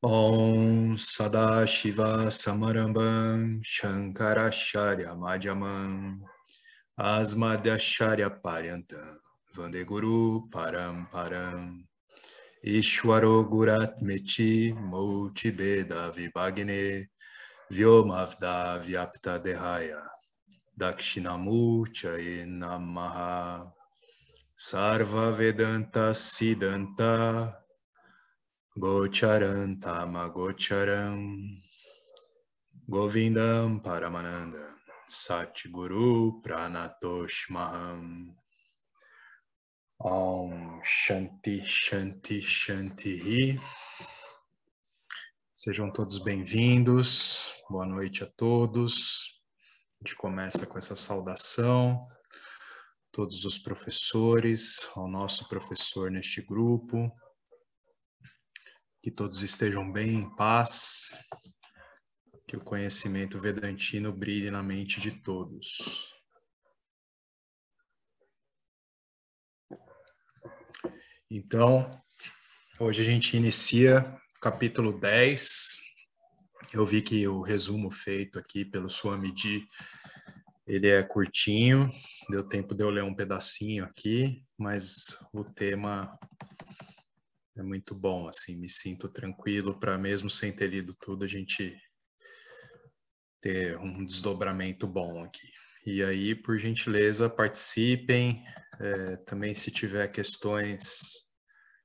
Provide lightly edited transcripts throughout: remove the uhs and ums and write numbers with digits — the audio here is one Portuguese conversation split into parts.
Om Sadashiva Samarambam Shankaracharya Madhyamam Asmadhyacharya Paryantam Vande Guru Paramparam Ishwaro Guratmeti Moti Beda Vibhagne Vyomavda Vyapta Dehaya Dakshinamurchaye Namaha Sarva Vedanta Siddhanta Gocharam Tamagocharam Govindam Paramananda Satguru Pranatoshmaham Om Shanti Shanti Shanti. Sejam todos bem-vindos, boa noite a todos. A gente começa com essa saudação, todos os professores, ao nosso professor neste grupo. Que todos estejam bem, em paz, que o conhecimento vedantino brilhe na mente de todos. Então, hoje a gente inicia o capítulo 10. Eu vi que o resumo feito aqui pelo Swamiji, ele é curtinho, deu tempo de eu ler um pedacinho aqui, mas o tema é muito bom, assim, me sinto tranquilo para mesmo sem ter lido tudo, a gente ter um desdobramento bom aqui. E aí, por gentileza, participem, também se tiver questões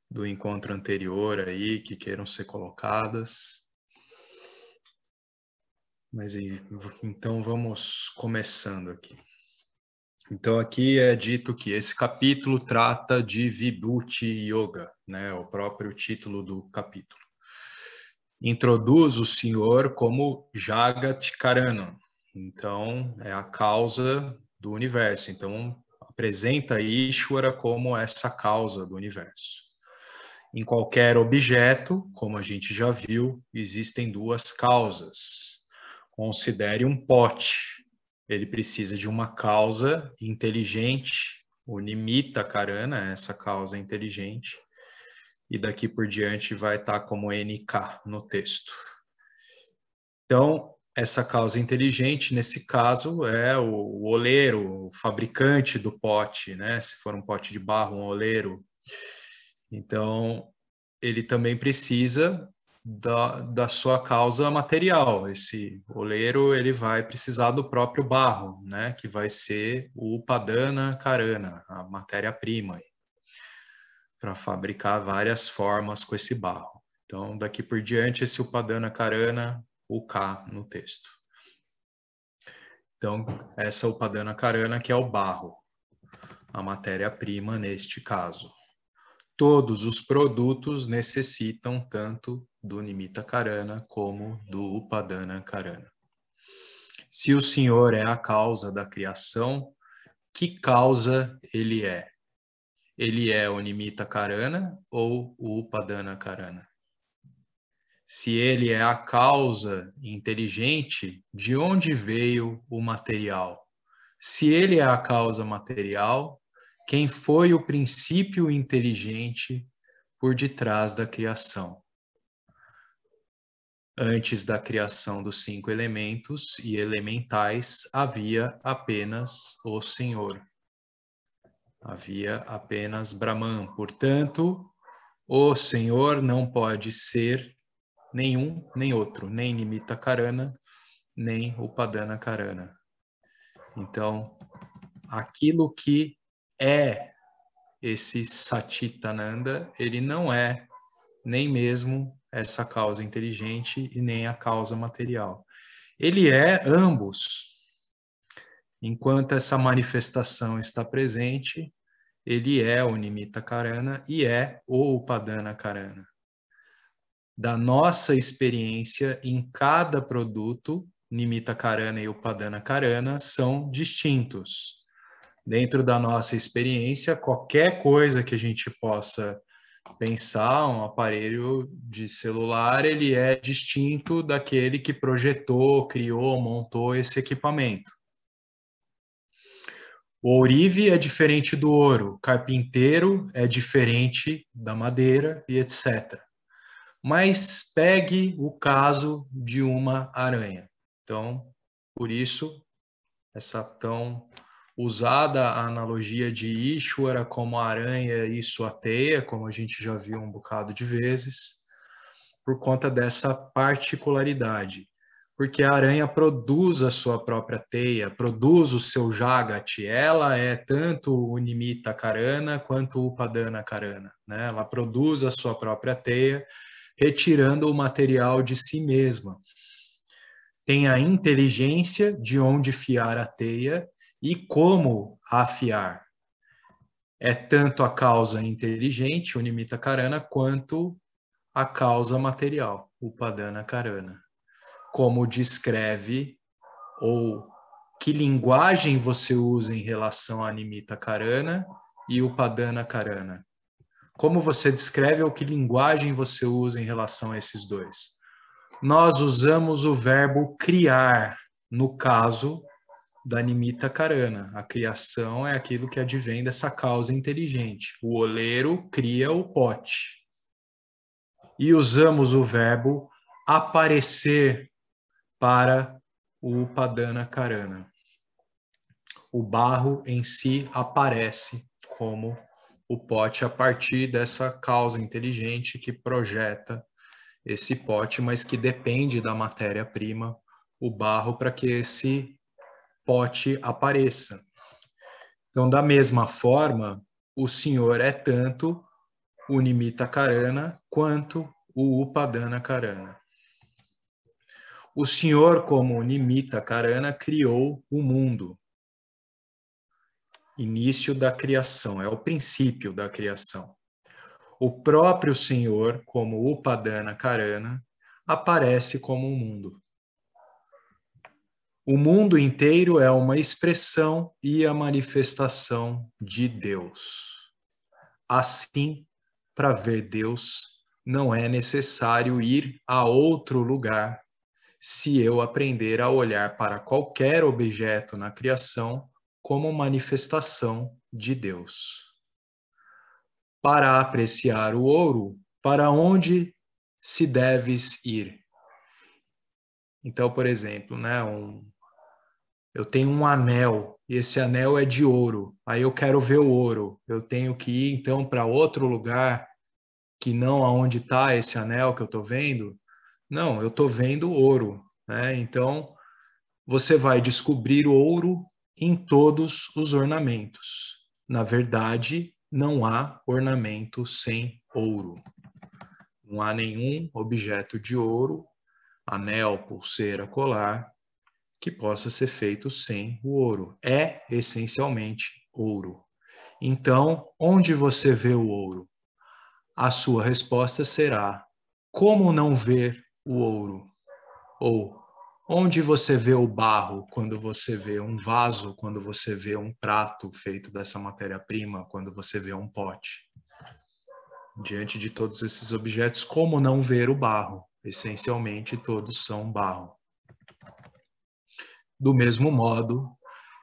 do encontro anterior aí, que queiram ser colocadas. Mas então vamos começando aqui. Então aqui é dito que esse capítulo trata de Vibhuti Yoga, né? O próprio título do capítulo. Introduz o Senhor como Jagat Karana, então é a causa do universo. Então apresenta Ishvara como essa causa do universo. Em qualquer objeto, como a gente já viu, existem duas causas. Considere um pote. Ele precisa de uma causa inteligente, o Nimitta Karana, essa causa inteligente, e daqui por diante vai estar como NK no texto. Então, essa causa inteligente, nesse caso, é o oleiro, o fabricante do pote, né? Se for um pote de barro, um oleiro. Então, ele também precisa da sua causa material. Esse oleiro, ele vai precisar do próprio barro, né? Que vai ser o Upadana Karana, a matéria-prima, para fabricar várias formas com esse barro. Então, daqui por diante, esse Upadana Karana, o K no texto. Então, essa Upadana Karana que é o barro, a matéria-prima neste caso. Todos os produtos necessitam tanto do Nimitta Karana como do Upadana Karana. Se o Senhor é a causa da criação, que causa ele é? Ele é o Nimitta Karana ou o Upadana Karana? Se ele é a causa inteligente, de onde veio o material? Se ele é a causa material, quem foi o princípio inteligente por detrás da criação? Antes da criação dos 5 elementos e elementais, havia apenas o Senhor. Havia apenas Brahman. Portanto, o Senhor não pode ser nenhum nem outro, nem Nimitta Karana, nem Upadana Karana. Então, aquilo que é esse Satitananda, ele não é nem mesmo essa causa inteligente e nem a causa material. Ele é ambos. Enquanto essa manifestação está presente, ele é o Nimitta Karana e é o Upadana Karana. Da nossa experiência em cada produto, Nimitta Karana e Upadana Karana são distintos. Dentro da nossa experiência, qualquer coisa que a gente possa pensar, um aparelho de celular, ele é distinto daquele que projetou, criou, montou esse equipamento. O ourive é diferente do ouro, o carpinteiro é diferente da madeira e etc. Mas pegue o caso de uma aranha. Então, por isso, essa tão usada analogia de Ishvara como a aranha e sua teia, como a gente já viu um bocado de vezes, por conta dessa particularidade. Porque a aranha produz a sua própria teia, produz o seu Jagati, ela é tanto o Nimitta Karana quanto o Upadana Karana, né? Ela produz a sua própria teia, retirando o material de si mesma. Tem a inteligência de onde fiar a teia e como afiar. É tanto a causa inteligente, o Nimitta Karana, quanto a causa material, o Upadana Karana. Como descreve ou que linguagem você usa em relação a Nimitta Karana e Upadana Karana. Como você descreve ou que linguagem você usa em relação a esses dois. Nós usamos o verbo criar, no caso da Nimitta Karana. A criação é aquilo que advém dessa causa inteligente. O oleiro cria o pote. E usamos o verbo aparecer para o Upadana Karana. O barro em si aparece como o pote a partir dessa causa inteligente que projeta esse pote, mas que depende da matéria-prima, o barro, para que esse pote apareça. Então, da mesma forma, o Senhor é tanto o Nimitta Karana quanto o Upadana Karana. O Senhor, como Nimitta Karana, criou o mundo. Início da criação, é o princípio da criação. O próprio Senhor, como Upadana Karana, aparece como um mundo. O mundo inteiro é uma expressão e a manifestação de Deus. Assim, para ver Deus, não é necessário ir a outro lugar se eu aprender a olhar para qualquer objeto na criação como manifestação de Deus. Para apreciar o ouro, para onde se deves ir? Então, por exemplo, né, eu tenho um anel, e esse anel é de ouro, aí eu quero ver o ouro. Eu tenho que ir, então, para outro lugar que não aonde está esse anel que eu estou vendo? Não, eu estou vendo ouro, né? Então, você vai descobrir o ouro em todos os ornamentos. Na verdade, não há ornamento sem ouro. Não há nenhum objeto de ouro, anel, pulseira, colar, que possa ser feito sem o ouro. É essencialmente ouro. Então, onde você vê o ouro? A sua resposta será: como não ver o ouro? Ou onde você vê o barro quando você vê um vaso, quando você vê um prato feito dessa matéria-prima, quando você vê um pote? Diante de todos esses objetos, como não ver o barro? Essencialmente, todos são barro. Do mesmo modo,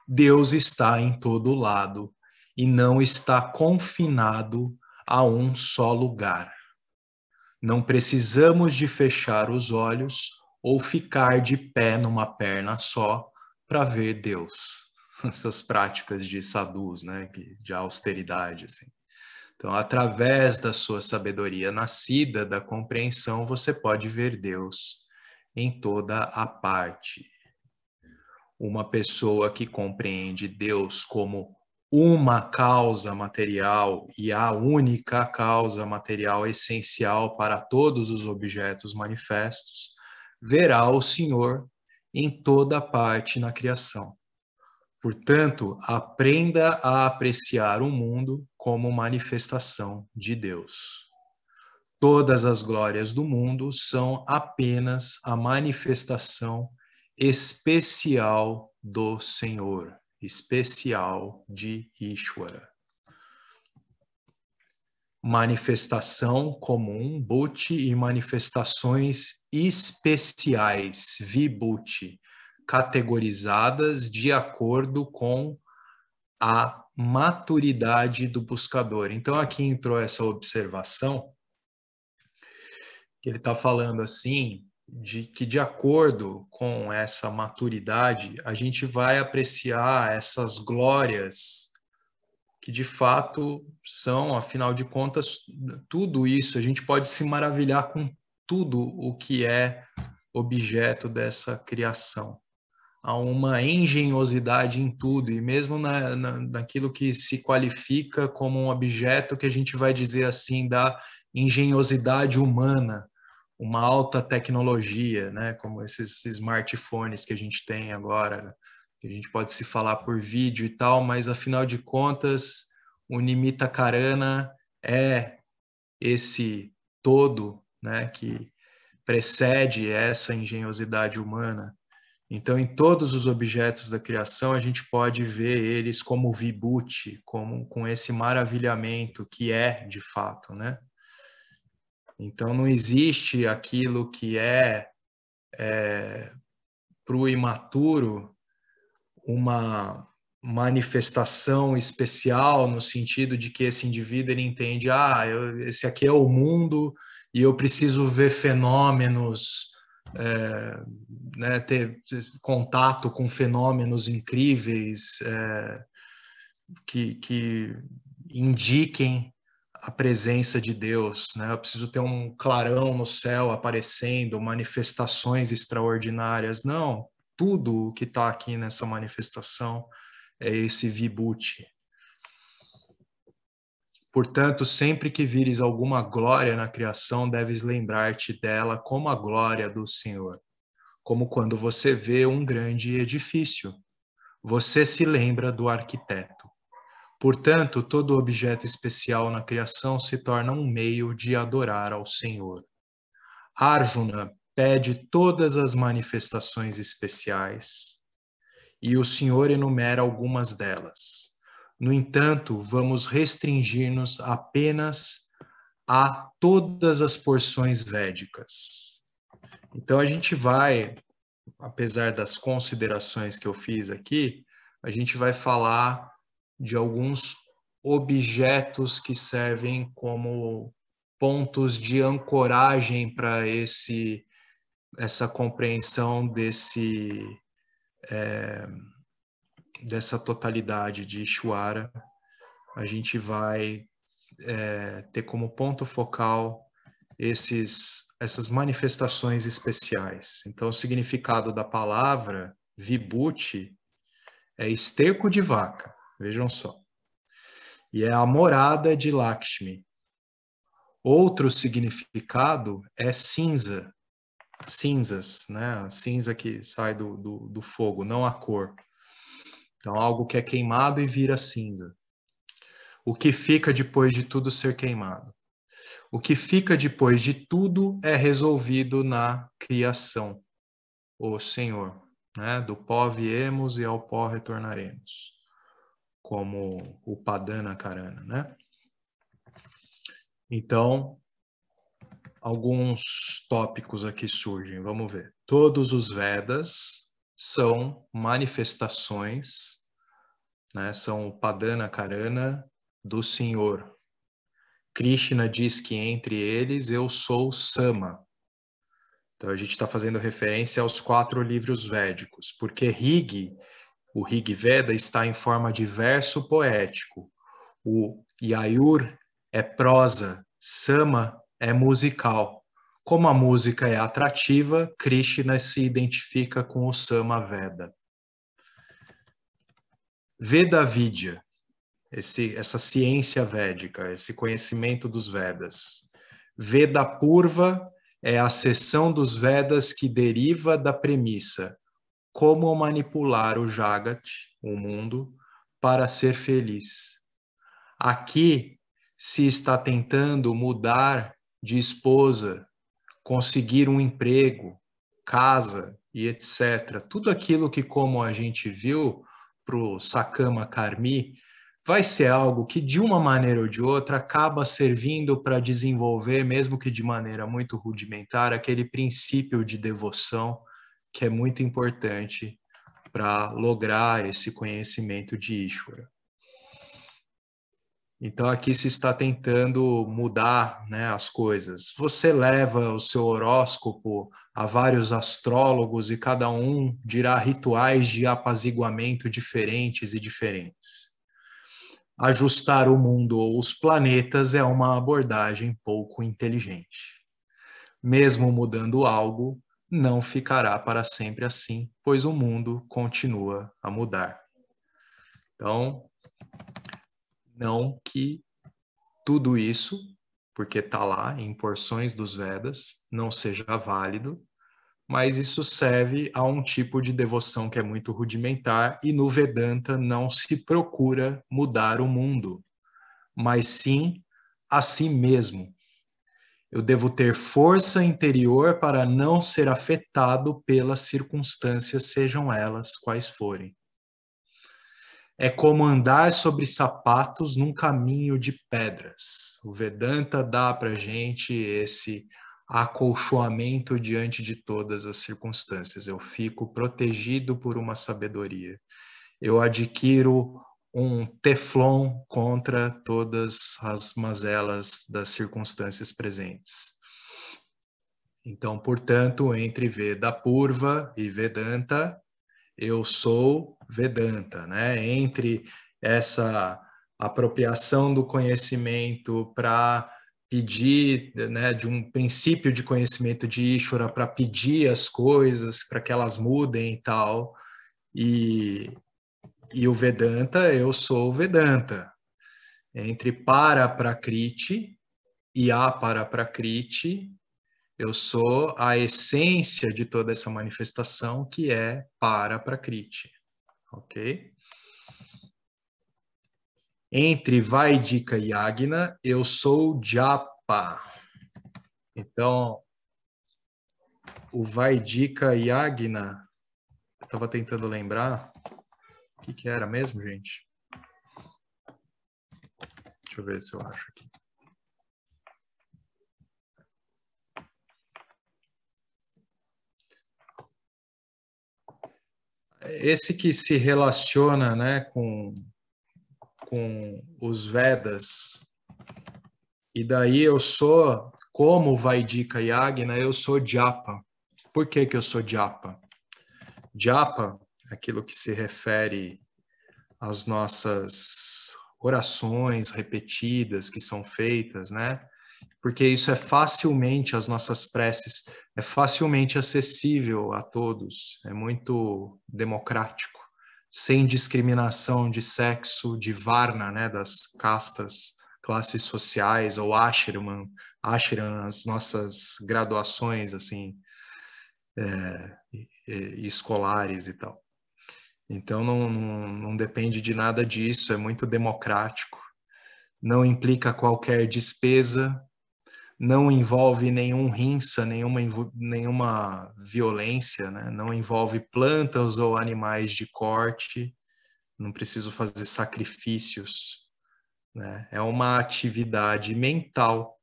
Deus está em todo lado e não está confinado a um só lugar. Não precisamos de fechar os olhos ou ficar de pé numa perna só para ver Deus. Essas práticas de sadhus, né, de austeridade, assim. Então, através da sua sabedoria nascida da compreensão, você pode ver Deus em toda a parte. Uma pessoa que compreende Deus como uma causa material e a única causa material essencial para todos os objetos manifestos, verá o Senhor em toda parte na criação. Portanto, aprenda a apreciar o mundo como manifestação de Deus. Todas as glórias do mundo são apenas a manifestação especial do Senhor, especial de Ishvara. Manifestação comum, Bhuti, e manifestações especiais, Vibhuti, categorizadas de acordo com a maturidade do buscador. Então, aqui entrou essa observação que ele está falando assim, de que de acordo com essa maturidade, a gente vai apreciar essas glórias que de fato são, afinal de contas, tudo isso, a gente pode se maravilhar com tudo o que é objeto dessa criação. Há uma engenhosidade em tudo, e mesmo naquilo que se qualifica como um objeto que a gente vai dizer assim, da engenhosidade humana, uma alta tecnologia, né? Como esses smartphones que a gente tem agora, que a gente pode se falar por vídeo e tal, mas afinal de contas, o Nimitta Karana é esse todo, né, que precede essa engenhosidade humana. Então, em todos os objetos da criação, a gente pode ver eles como vibhuti, como com esse maravilhamento que é de fato, né? Então, não existe aquilo que é para o imaturo uma manifestação especial no sentido de que esse indivíduo ele entende, esse aqui é o mundo e eu preciso ver fenômenos, né, ter contato com fenômenos incríveis que indiquem a presença de Deus, né? Eu preciso ter um clarão no céu aparecendo, manifestações extraordinárias. Não, tudo o que está aqui nessa manifestação é esse vibhuti. Portanto, sempre que vires alguma glória na criação, deves lembrar-te dela como a glória do Senhor. Como quando você vê um grande edifício, você se lembra do arquiteto. Portanto, todo objeto especial na criação se torna um meio de adorar ao Senhor. Arjuna pede todas as manifestações especiais e o Senhor enumera algumas delas. No entanto, vamos restringir-nos apenas a todas as porções védicas. Então, a gente vai, apesar das considerações que eu fiz aqui, a gente vai falar de alguns objetos que servem como pontos de ancoragem para essa compreensão dessa totalidade de Ishwara. A gente vai ter como ponto focal essas manifestações especiais. Então, o significado da palavra vibhuti é esterco de vaca, vejam só. E é a morada de Lakshmi. Outro significado é cinza, cinzas, né? A cinza que sai do fogo, não a cor. Então, algo que é queimado e vira cinza. O que fica depois de tudo ser queimado. O que fica depois de tudo é resolvido na criação, o Senhor, né? Do pó viemos e ao pó retornaremos, como o Padana Karana, né? Então, alguns tópicos aqui surgem, vamos ver. Todos os Vedas são manifestações, né? São o Padana Karana do Senhor. Krishna diz que entre eles eu sou Sama. Então a gente está fazendo referência aos 4 livros védicos, porque o Rig Veda está em forma de verso poético. O Yajur é prosa, Sama é musical. Como a música é atrativa, Krishna se identifica com o Sama Veda. Veda Vidya, essa ciência védica, esse conhecimento dos Vedas. Veda Purva é a seção dos Vedas que deriva da premissa: como manipular o Jagat, o mundo, para ser feliz. Aqui se está tentando mudar de esposa, conseguir um emprego, casa e etc. Tudo aquilo que, como a gente viu, para o Sakama Karmi, vai ser algo que, de uma maneira ou de outra, acaba servindo para desenvolver, mesmo que de maneira muito rudimentar, aquele princípio de devoção que é muito importante para lograr esse conhecimento de Ishvara. Então, aqui se está tentando mudar, né, as coisas. Você leva o seu horóscopo a vários astrólogos e cada um dirá rituais de apaziguamento diferentes e diferentes. Ajustar o mundo ou os planetas é uma abordagem pouco inteligente. Mesmo mudando algo, não ficará para sempre assim, pois o mundo continua a mudar. Então, não que tudo isso, porque está lá em porções dos Vedas, não seja válido, mas isso serve a um tipo de devoção que é muito rudimentar, e no Vedanta não se procura mudar o mundo, mas sim a si mesmo. Eu devo ter força interior para não ser afetado pelas circunstâncias, sejam elas quais forem. É como andar sobre sapatos num caminho de pedras. O Vedanta dá para a gente esse acolchoamento diante de todas as circunstâncias. Eu fico protegido por uma sabedoria. Eu adquiro um teflon contra todas as mazelas das circunstâncias presentes. Então, portanto, entre Veda Purva e Vedanta, eu sou Vedanta, né? Entre essa apropriação do conhecimento para pedir, né, de um princípio de conhecimento de Ishvara para pedir as coisas, para que elas mudem e tal, e o Vedanta, eu sou Vedanta. Entre para-prakriti e apara-prakriti, eu sou a essência de toda essa manifestação, que é para-prakriti. Ok? Entre Vaidika e Yagna, eu sou Japa. Então, o Vaidika e Yagna, eu estava tentando lembrar, o que era mesmo, gente? Deixa eu ver se eu acho aqui. Esse que se relaciona, né, com os Vedas, e daí eu sou, como Vaidika e Yagna, eu sou Japa. Por que que eu sou Japa? Japa é aquilo que se refere às nossas orações repetidas que são feitas, né? Porque isso é facilmente, as nossas preces, é facilmente acessível a todos, é muito democrático, sem discriminação de sexo, de varna, né, das castas, classes sociais, ou ashram, as nossas graduações, assim, escolares e tal. Então, não depende de nada disso, é muito democrático, não implica qualquer despesa, não envolve nenhum rinça, nenhuma violência, né? Não envolve plantas ou animais de corte, não preciso fazer sacrifícios, né? É uma atividade mental.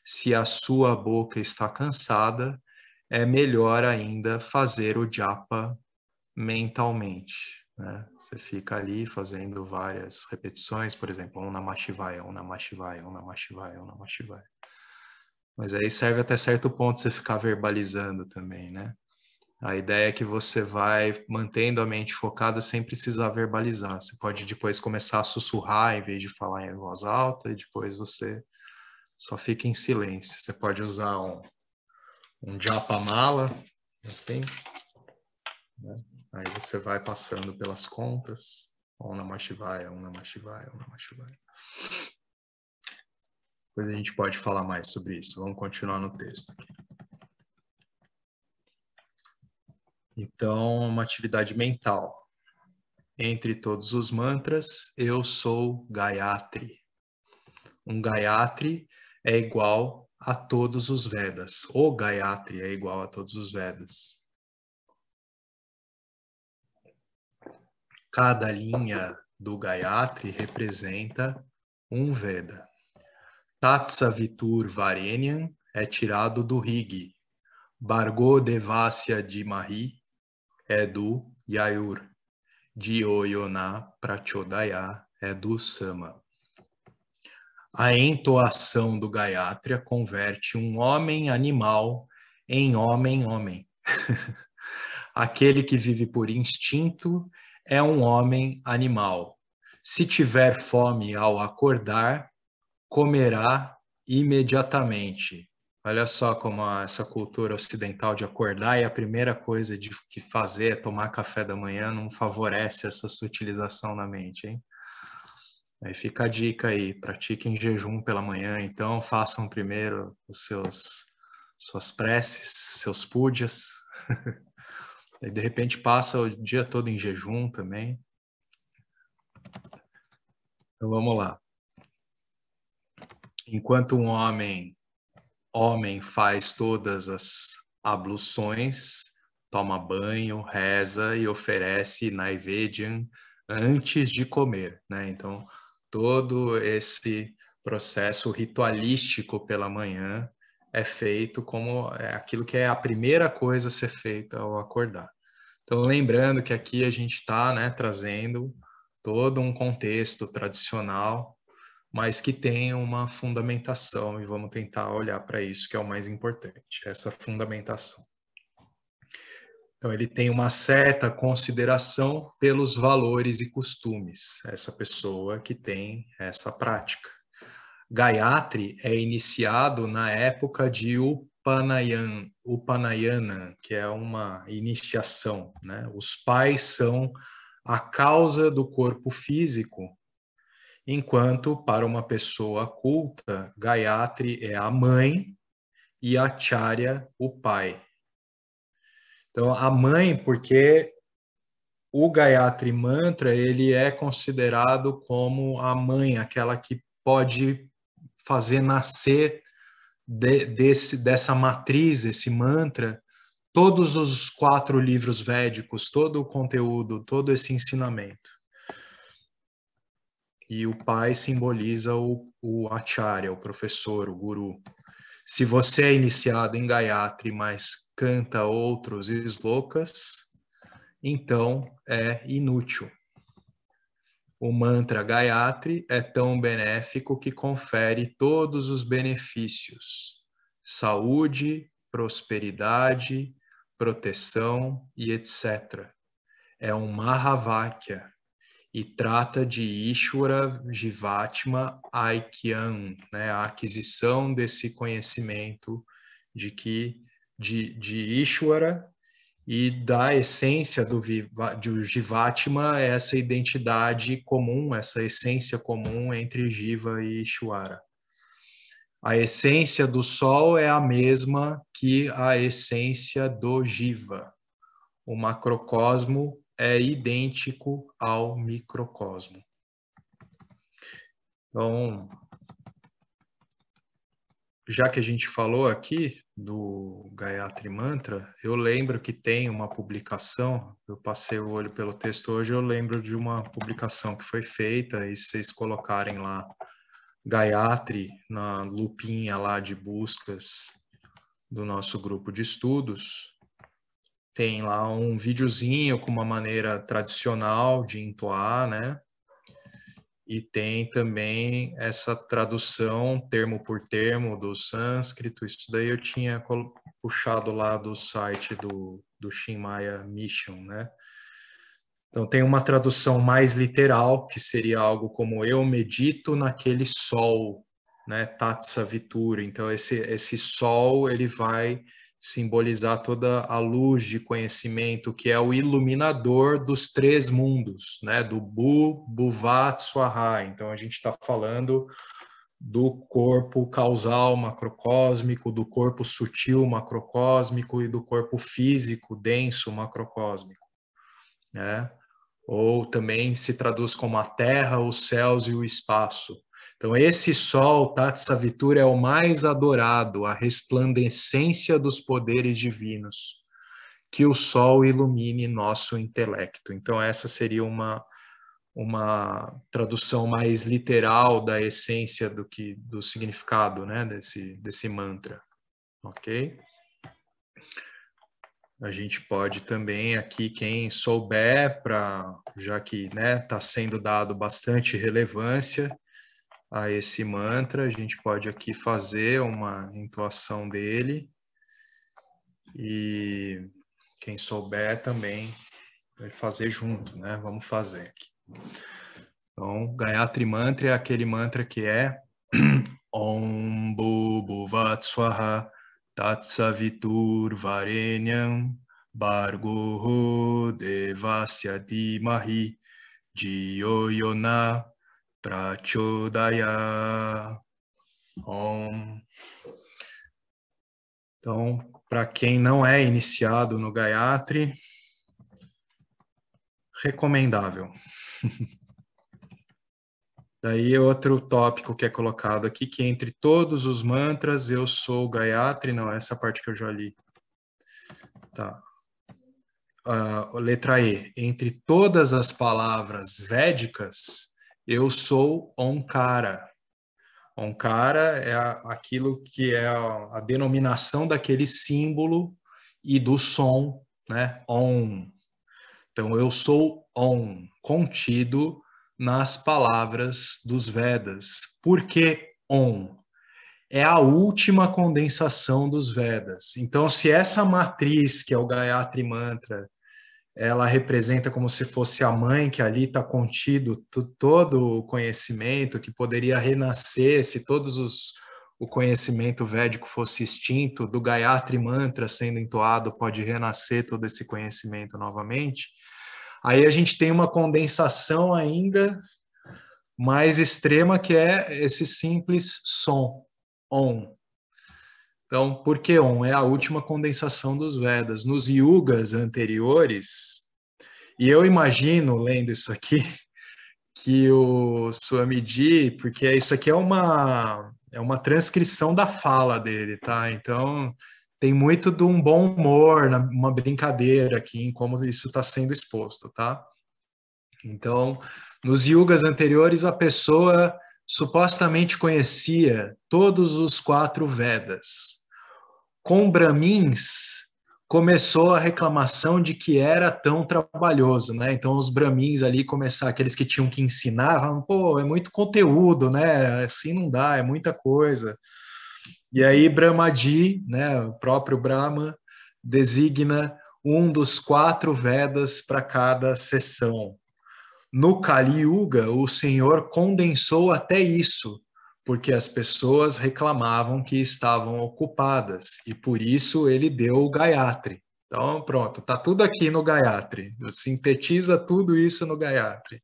Se a sua boca está cansada, é melhor ainda fazer o japa mentalmente, né? Você fica ali fazendo várias repetições, por exemplo, Om Namah Shivaya, Om Namah Shivaya, Om Namah Shivaya, Om Namah Shivaya. Mas aí serve até certo ponto você ficar verbalizando também, né? A ideia é que você vai mantendo a mente focada sem precisar verbalizar. Você pode depois começar a sussurrar em vez de falar em voz alta, e depois você só fica em silêncio. Você pode usar um japamala, assim, né? Aí você vai passando pelas contas. Om Namah Shivaya, Om Namah Shivaya, Om Namah Shivaya. Depois a gente pode falar mais sobre isso. Vamos continuar no texto aqui. Então, uma atividade mental. Entre todos os mantras, eu sou Gayatri. Um Gayatri é igual a todos os Vedas. O Gayatri é igual a todos os Vedas. Cada linha do Gayatri representa um Veda. Tatsavitur Varenyam é tirado do Rig. Bhargo Devasya Dimahi é do Yajur. Dioyona Prachodaya é do Sama. A entoação do Gayatri converte um homem animal em homem-homem. Aquele que vive por instinto é um homem animal. Se tiver fome ao acordar, comerá imediatamente. Olha só como essa cultura ocidental de acordar e a primeira coisa que fazer é tomar café da manhã não favorece essa sutilização na mente, hein? Aí fica a dica aí, pratiquem jejum pela manhã, então façam primeiro suas preces, seus pujas. E de repente passa o dia todo em jejum também. Então vamos lá. Enquanto um homem faz todas as abluções, toma banho, reza e oferece Naivedyan antes de comer, né? Então, todo esse processo ritualístico pela manhã é feito como aquilo que é a primeira coisa a ser feita ao acordar. Então, lembrando que aqui a gente está, né, trazendo todo um contexto tradicional, mas que tem uma fundamentação, e vamos tentar olhar para isso, que é o mais importante, essa fundamentação. Então, ele tem uma certa consideração pelos valores e costumes, essa pessoa que tem essa prática. Gayatri é iniciado na época de Upanayana, que é uma iniciação, né? Os pais são a causa do corpo físico, enquanto para uma pessoa culta, Gayatri é a mãe e Acharya o pai. Então, a mãe, porque o Gayatri Mantra, ele é considerado como a mãe, aquela que pode fazer nascer dessa matriz, esse mantra, todos os 4 livros védicos, todo o conteúdo, todo esse ensinamento. E o pai simboliza o acharya, o professor, o guru. Se você é iniciado em Gayatri, mas canta outros slokas, então é inútil. O mantra Gayatri é tão benéfico que confere todos os benefícios: saúde, prosperidade, proteção e etc. É um Mahavakya e trata de Ishvara Jivatma Aikyam, né? A aquisição desse conhecimento de Ishvara e da essência do Jivatma, essa identidade comum, essa essência comum entre Jiva e Ishvara. A essência do Sol é a mesma que a essência do Jiva. O macrocosmo é idêntico ao microcosmo. Então, já que a gente falou aqui do Gayatri Mantra, eu lembro que tem uma publicação, eu passei o olho pelo texto hoje, eu lembro de uma publicação que foi feita, e se vocês colocarem lá Gayatri na lupinha lá de buscas do nosso grupo de estudos, tem lá um videozinho com uma maneira tradicional de entoar, né? E tem também essa tradução termo por termo do sânscrito. Isso daí eu tinha puxado lá do site do Chinmaya Mission, né? Então tem uma tradução mais literal, que seria algo como eu medito naquele sol, né? Tatsa Vitura. Então esse sol, ele vai simbolizar toda a luz de conhecimento, que é o iluminador dos 3 mundos, né? Do Bhuvat, Swaha. Então a gente está falando do corpo causal macrocósmico, do corpo sutil macrocósmico e do corpo físico denso macrocósmico, né? Ou também se traduz como a terra, os céus e o espaço. Então, esse sol, Tatsa Vitura, é o mais adorado, a resplandecência dos poderes divinos. Que o sol ilumine nosso intelecto. Então, essa seria uma tradução mais literal da essência do significado, né, desse mantra. Ok? A gente pode também aqui, quem souber, já que está sendo dado bastante relevância, a esse mantra. A gente pode aqui fazer uma entoação dele e quem souber também vai fazer junto, né? Vamos fazer aqui. Então, Gayatri Mantra é aquele mantra que é Om Bhuvat Swaha Tatsavitur Varenyam Bhargoho Devasya Dhimahi Dhiyo Yona Prachodaya Om. Então, para quem não é iniciado no Gayatri, recomendável. Daí outro tópico que é colocado aqui, que entre todos os mantras eu sou Gayatri, não, essa parte que eu já li. Tá. Letra E, entre todas as palavras védicas, eu sou Omkara. Omkara é aquilo que é a denominação daquele símbolo e do som, né? Om. Então, eu sou Om, contido nas palavras dos Vedas. Por que Om? É a última condensação dos Vedas. Então, se essa matriz, que é o Gayatri Mantra, ela representa como se fosse a mãe, que ali está contido todo o conhecimento, que poderia renascer se o conhecimento védico fosse extinto, do Gayatri Mantra sendo entoado, pode renascer todo esse conhecimento novamente. Aí a gente tem uma condensação ainda mais extrema, que é esse simples som, Om. Então, por que Om? É a última condensação dos Vedas. Nos yugas anteriores, e eu imagino, lendo isso aqui, que o Swamiji, porque isso aqui é uma transcrição da fala dele, tá? Então, tem muito de um bom humor, uma brincadeira aqui em como isso está sendo exposto, tá? Então, nos yugas anteriores, a pessoa supostamente conhecia todos os 4 Vedas. Com Brahmins, começou a reclamação de que era tão trabalhoso, né? Então, os Brahmins ali começaram, aqueles que tinham que ensinar, falavam, pô, é muito conteúdo, né? Assim não dá, é muita coisa. E aí, Brahmaji, né, o próprio Brahma, designa um dos 4 Vedas para cada sessão. No Kali Yuga, o Senhor condensou até isso, porque as pessoas reclamavam que estavam ocupadas, e por isso ele deu o Gayatri. Então, pronto, está tudo aqui no Gayatri. Sintetiza tudo isso no Gayatri.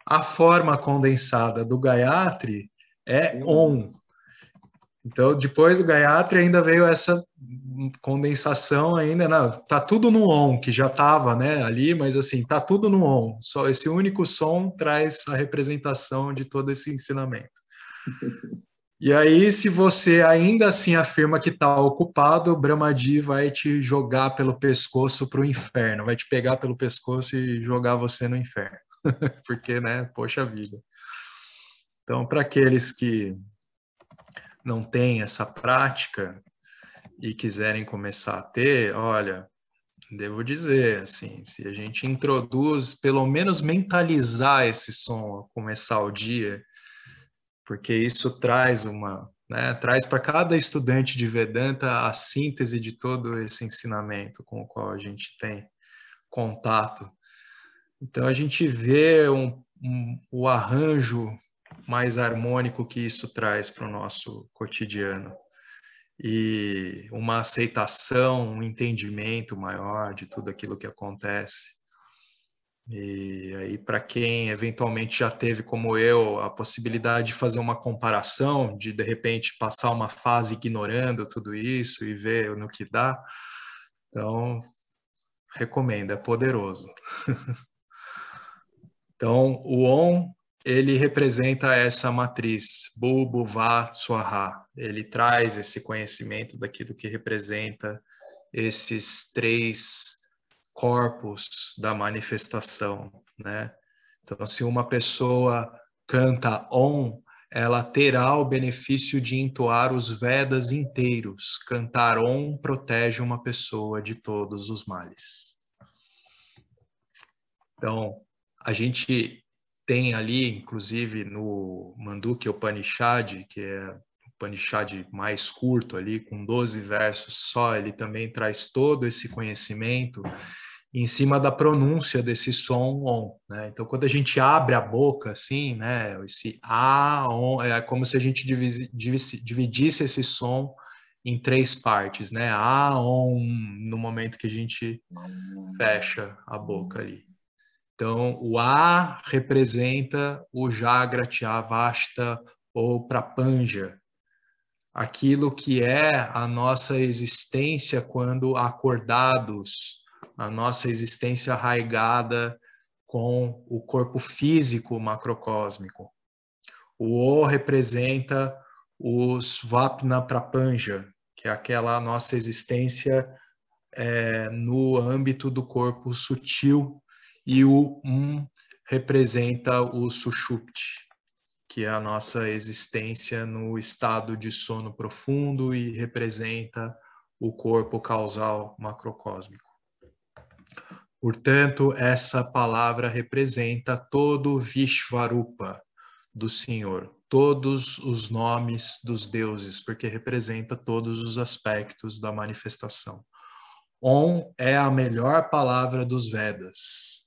A forma condensada do Gayatri é Om. Então, depois do Gayatri ainda veio essa condensação ainda, não, tá tudo no on, que já estava, né, ali, mas assim, tá tudo no on. Só esse único som traz a representação de todo esse ensinamento. E aí, se você ainda assim afirma que está ocupado, o Brahmaji vai te jogar pelo pescoço para o inferno, vai te pegar pelo pescoço e jogar você no inferno. Porque, né, poxa vida. Então, para aqueles que não têm essa prática e quiserem começar a ter, olha, devo dizer, assim, se a gente introduz, pelo menos mentalizar esse som, começar o dia, porque isso traz traz para cada estudante de Vedanta a síntese de todo esse ensinamento com o qual a gente tem contato. Então a gente vê o arranjo mais harmônico que isso traz para o nosso cotidiano. E uma aceitação, um entendimento maior de tudo aquilo que acontece. E aí, para quem eventualmente já teve, como eu, a possibilidade de fazer uma comparação, de repente passar uma fase ignorando tudo isso e ver no que dá, então, recomendo, é poderoso. Então, o Om, ele representa essa matriz, Bu, Bhuva, Swaha. Ele traz esse conhecimento daquilo que representa esses 3 corpos da manifestação, né? Então, se uma pessoa canta Om, ela terá o benefício de entoar os Vedas inteiros. Cantar Om protege uma pessoa de todos os males. Então, a gente tem ali, inclusive no Mandukya Upanishad, que é o Upanishad mais curto ali, com 12 versos só, ele também traz todo esse conhecimento em cima da pronúncia desse som on, né? Então, quando a gente abre a boca, assim, né? Esse a, on, é como se a gente dividisse esse som em 3 partes, né? A, on, no momento que a gente fecha a boca ali. Então, o a representa o Jagrati, Vashta ou Prapanja, aquilo que é a nossa existência quando acordados, a nossa existência arraigada com o corpo físico macrocósmico. O O representa os Vapna Prapanja, que é aquela nossa existência no âmbito do corpo sutil, e o representa o Sushupti, que é a nossa existência no estado de sono profundo e representa o corpo causal macrocósmico. Portanto, essa palavra representa todo o Vishvarupa do Senhor, todos os nomes dos deuses, porque representa todos os aspectos da manifestação. Om é a melhor palavra dos Vedas.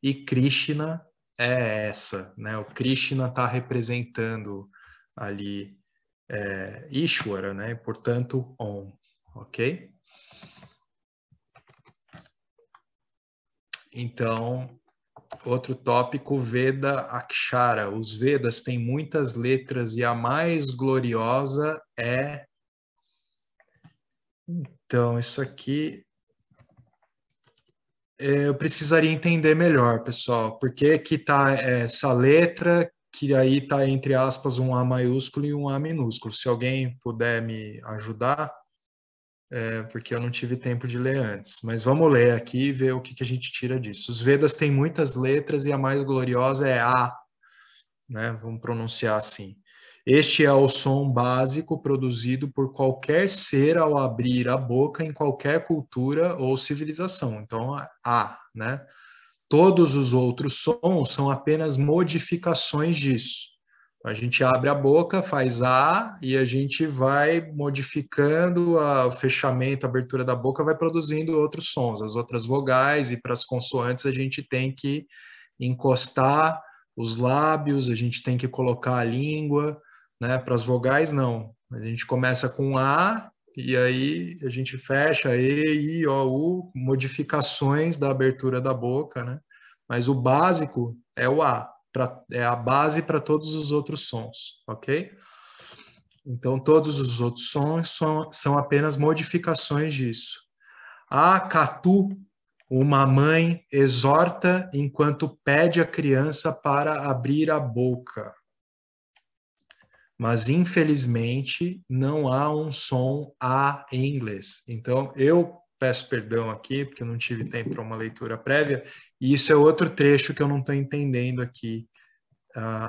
E Krishna é essa, né? O Krishna está representando ali Ishvara, né? Portanto, Om, ok? Então, outro tópico, Veda Akshara. Os Vedas têm muitas letras e a mais gloriosa é... Então, isso aqui eu precisaria entender melhor, pessoal. Por que que tá essa letra que aí está entre aspas um A maiúsculo e um A minúsculo? Se alguém puder me ajudar, porque eu não tive tempo de ler antes. Mas vamos ler aqui e ver o que que a gente tira disso. Os Vedas têm muitas letras e a mais gloriosa é A, né? Vamos pronunciar assim. Este é o som básico produzido por qualquer ser ao abrir a boca em qualquer cultura ou civilização. Então, A, né? Todos os outros sons são apenas modificações disso. A gente abre a boca, faz A, e a gente vai modificando o fechamento, a abertura da boca, vai produzindo outros sons, as outras vogais, e para as consoantes a gente tem que encostar os lábios, a gente tem que colocar a língua, né? Para as vogais, não. A gente começa com A, e aí a gente fecha E, I, O, U, modificações da abertura da boca, né? Mas o básico é o A, é a base para todos os outros sons, ok? Então, todos os outros sons são apenas modificações disso. A Catu, uma mãe, exorta enquanto pede à criança para abrir a boca. Mas, infelizmente, não há um som A em inglês. Então, eu peço perdão aqui, porque eu não tive tempo para uma leitura prévia, e isso é outro trecho que eu não estou entendendo aqui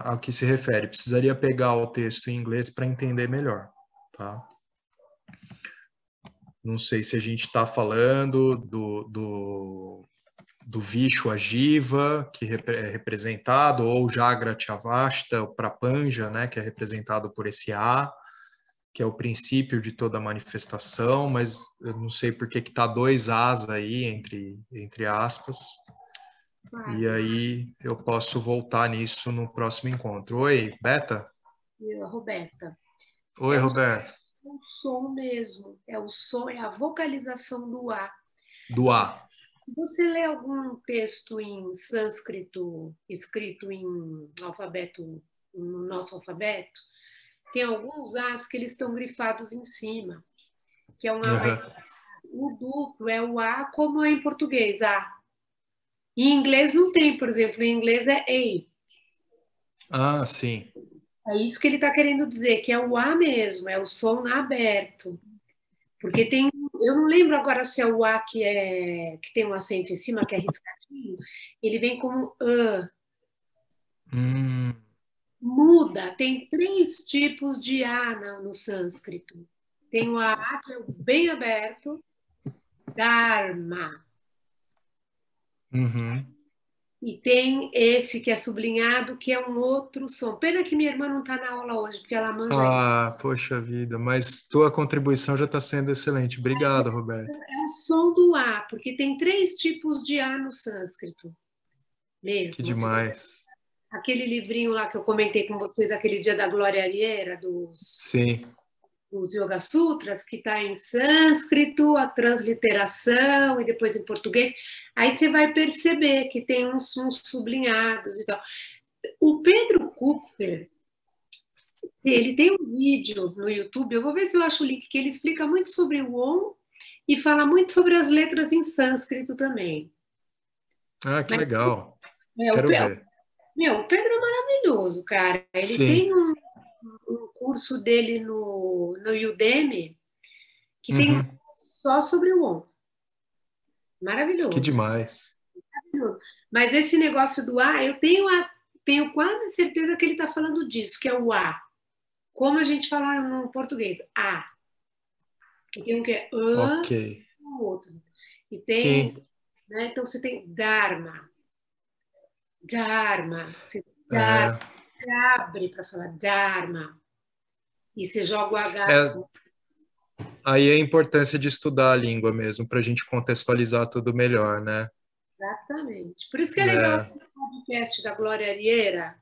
ao que se refere. Precisaria pegar o texto em inglês para entender melhor, tá? Não sei se a gente está falando do Vishwa Jiva, que é representado, ou Jagrati Avasta, o Prapanja, né, que é representado por esse A, que é o princípio de toda manifestação, mas eu não sei por que está 2 As aí, entre aspas. Claro. E aí eu posso voltar nisso no próximo encontro. Oi, Beta? Roberta. Oi, Roberto. O som mesmo, é o som, é a vocalização do A. Do A. Você lê algum texto em sânscrito, escrito em alfabeto, no nosso alfabeto? Tem alguns As que eles estão grifados em cima, que é um A mais... O duplo é o A como é em português, A. Em inglês não tem, por exemplo, em inglês é A. Ah, sim. É isso que ele está querendo dizer, que é o A mesmo, é o som aberto. Porque tem, eu não lembro agora se é o A que tem um acento em cima, que é riscadinho, ele vem como A. Muda, tem 3 tipos de A no sânscrito. Tem o A que é bem aberto, Dharma. Uhum. E tem esse que é sublinhado, que é um outro som. Pena que minha irmã não está na aula hoje, porque ela manja isso. Ah, poxa vida, mas tua contribuição já está sendo excelente. Obrigado, Roberto. É o som do A, porque tem 3 tipos de A no sânscrito Que mesmo. Se você... demais. Aquele livrinho lá que eu comentei com vocês, aquele dia da Glória Arieira, Sim, dos Yoga Sutras, que está em sânscrito, a transliteração e depois em português. Aí você vai perceber que tem uns sublinhados e tal. O Pedro Kupfer, ele tem um vídeo no YouTube, eu vou ver se eu acho o link, que ele explica muito sobre o Om e fala muito sobre as letras em sânscrito também. ah, que Mas legal. é, Quero ver. o Pedro é maravilhoso, cara. Ele tem Sim. um curso dele no Udemy que tem Uhum. só sobre o Om. Que Maravilhoso. demais. Mas esse negócio do A, tenho quase certeza que ele está falando disso, que é o A. Como a gente fala no português, A. E tem um que é Ok. o outro. E tem, Sim. né? Então você tem Dharma, Dharma, É, você abre para falar Dharma e você joga o H. é, aí é a importância de estudar a língua mesmo, para a gente contextualizar tudo melhor, né? Exatamente. Por isso que é legal É, o podcast da Glória Arieira,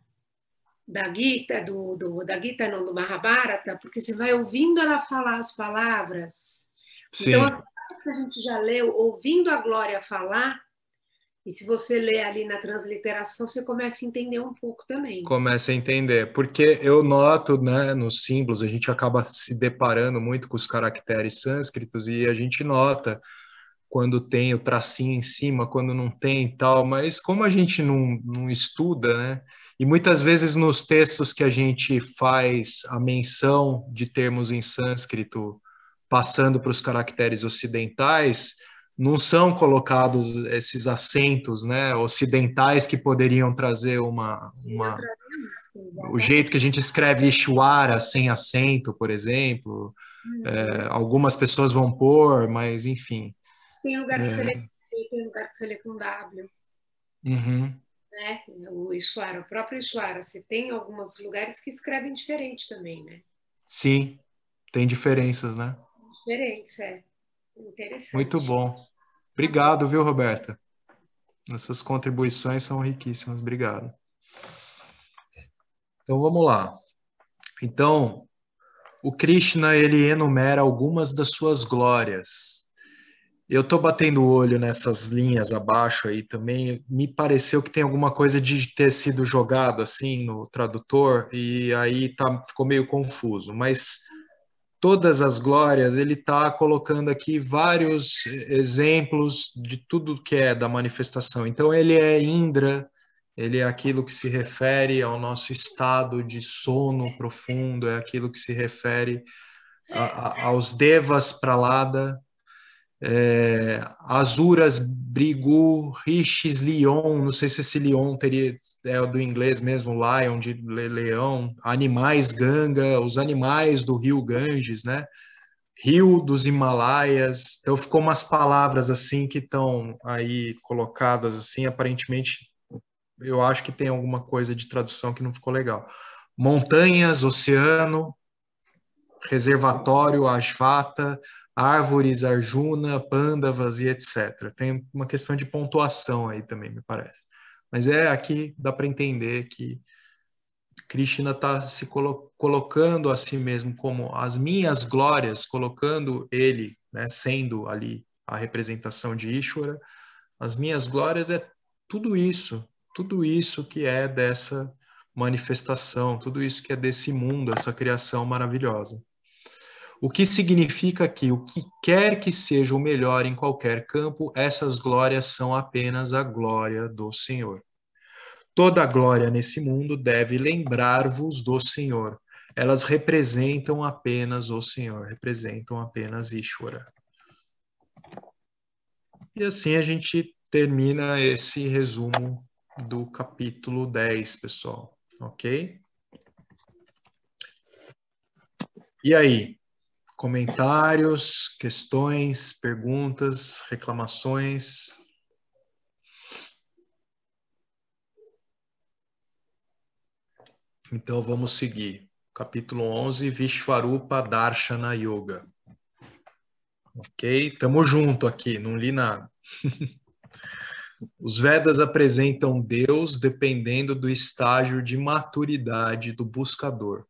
da Gita, da Gita não, do Mahabharata, porque você vai ouvindo ela falar as palavras. Então, as sim. palavras que a gente já leu, ouvindo a Glória falar, e se você lê ali na transliteração, você começa a entender um pouco também. Comece a entender, porque eu noto, né, nos símbolos, a gente acaba se deparando muito com os caracteres sânscritos e a gente nota quando tem o tracinho em cima, quando não tem e tal, mas como a gente não estuda, né, e muitas vezes nos textos que a gente faz a menção de termos em sânscrito passando para os caracteres ocidentais, não são colocados esses acentos, né, ocidentais que poderiam trazer E outra vez, o jeito que a exatamente. gente escreve Ishwara sem acento, por exemplo. Uhum. Algumas pessoas vão pôr, mas enfim. Tem lugar que você lê com C, tem lugar que você lê com W, Uhum. né? O Ishwara, o próprio Ishwara. Você tem alguns lugares que escrevem diferente também, né? Sim, tem diferenças, né? Diferente, é. Muito Interessante. bom. Tá bom. Obrigado, viu, Roberta? Essas contribuições são riquíssimas. Obrigado. Então vamos lá. Então, o Krishna ele enumera algumas das suas glórias. Eu estou batendo o olho nessas linhas abaixo aí também. Me pareceu que tem alguma coisa de ter sido jogado assim no tradutor e aí ficou meio confuso. Mas todas as glórias, ele está colocando aqui vários exemplos de tudo que é da manifestação. Então, ele é Indra, ele é aquilo que se refere ao nosso estado de sono profundo, é aquilo que se refere aos Devas Pralada, Asuras, Brigu, Rishis, Lion, não sei se esse Lion teria, é do inglês mesmo, Lion, de leão, animais Ganga, os animais do rio Ganges, né? Rio dos Himalaias. Então ficou umas palavras assim que estão aí colocadas assim, aparentemente eu acho que tem alguma coisa de tradução que não ficou legal. Montanhas, oceano, reservatório, Ashvata, árvores, Arjuna, Pandavas e etc. Tem uma questão de pontuação aí também, me parece. Mas aqui dá para entender que Krishna está se colocando a si mesmo como as minhas glórias, colocando ele, né, sendo ali a representação de Ishvara, as minhas glórias é tudo isso que é dessa manifestação, tudo isso que é desse mundo, essa criação maravilhosa. O que significa que o que quer que seja o melhor em qualquer campo, essas glórias são apenas a glória do Senhor. Toda glória nesse mundo deve lembrar-vos do Senhor. Elas representam apenas o Senhor, representam apenas Ishvara. E assim a gente termina esse resumo do capítulo 10, pessoal. Ok? E aí? Comentários, questões, perguntas, reclamações? Então vamos seguir. Capítulo 11, Vishvarupa Darshana Yoga. Ok? Tamo junto aqui, não li nada. Os Vedas apresentam Deus dependendo do estágio de maturidade do buscador.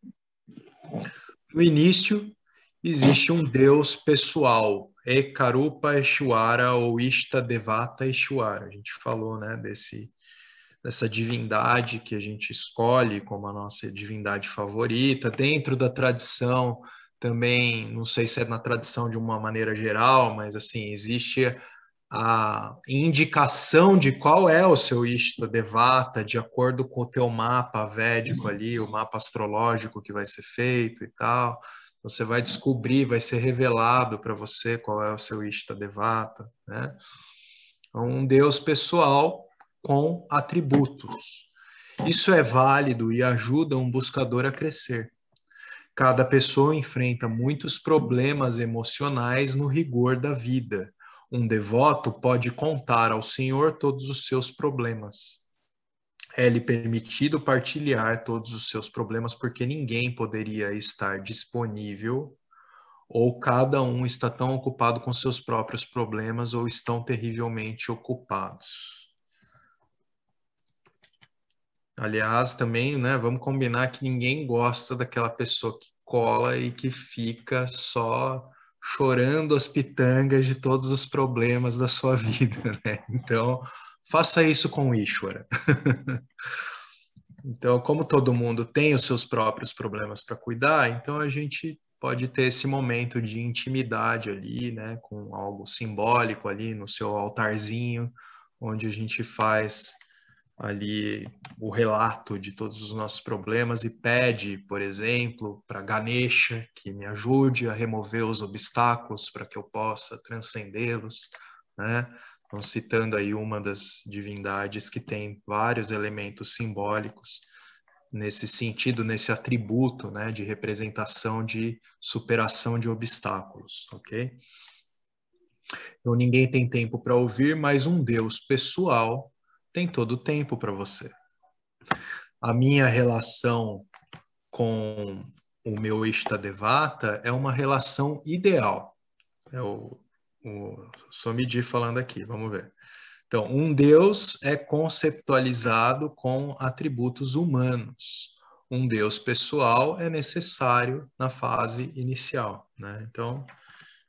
No início, existe um Deus pessoal, Ekarupa Eshwara ou Ishtadevata Eshwara. A gente falou, né, dessa divindade que a gente escolhe como a nossa divindade favorita. Dentro da tradição, também, não sei se é na tradição de uma maneira geral, mas assim, existe a indicação de qual é o seu Ishtadevata, de acordo com o teu mapa védico ali, o mapa astrológico que vai ser feito e tal. Você vai descobrir, vai ser revelado para você qual é o seu Ishtadevata, né? Um Deus pessoal com atributos. Isso é válido e ajuda um buscador a crescer. Cada pessoa enfrenta muitos problemas emocionais no rigor da vida. Um devoto pode contar ao Senhor todos os seus problemas. É-lhe permitido partilhar todos os seus problemas, porque ninguém poderia estar disponível, ou cada um está tão ocupado com seus próprios problemas, ou estão terrivelmente ocupados. Aliás, também, né, vamos combinar que ninguém gosta daquela pessoa que cola e que fica só chorando as pitangas de todos os problemas da sua vida, né? Então, faça isso com o Ishvara. Então, como todo mundo tem os seus próprios problemas para cuidar, então a gente pode ter esse momento de intimidade ali, né, com algo simbólico ali no seu altarzinho, onde a gente faz ali o relato de todos os nossos problemas e pede, por exemplo, para Ganesha que me ajude a remover os obstáculos para que eu possa transcendê-los, né? Então, citando aí uma das divindades que tem vários elementos simbólicos nesse sentido, nesse atributo, né, de representação de superação de obstáculos, ok? Então, ninguém tem tempo para ouvir, mas um Deus pessoal tem todo o tempo para você. A minha relação com o meu Ishtadevata é uma relação ideal. É o Swamiji falando aqui, vamos ver. Então, um Deus é conceptualizado com atributos humanos. Um Deus pessoal é necessário na fase inicial, né? Então,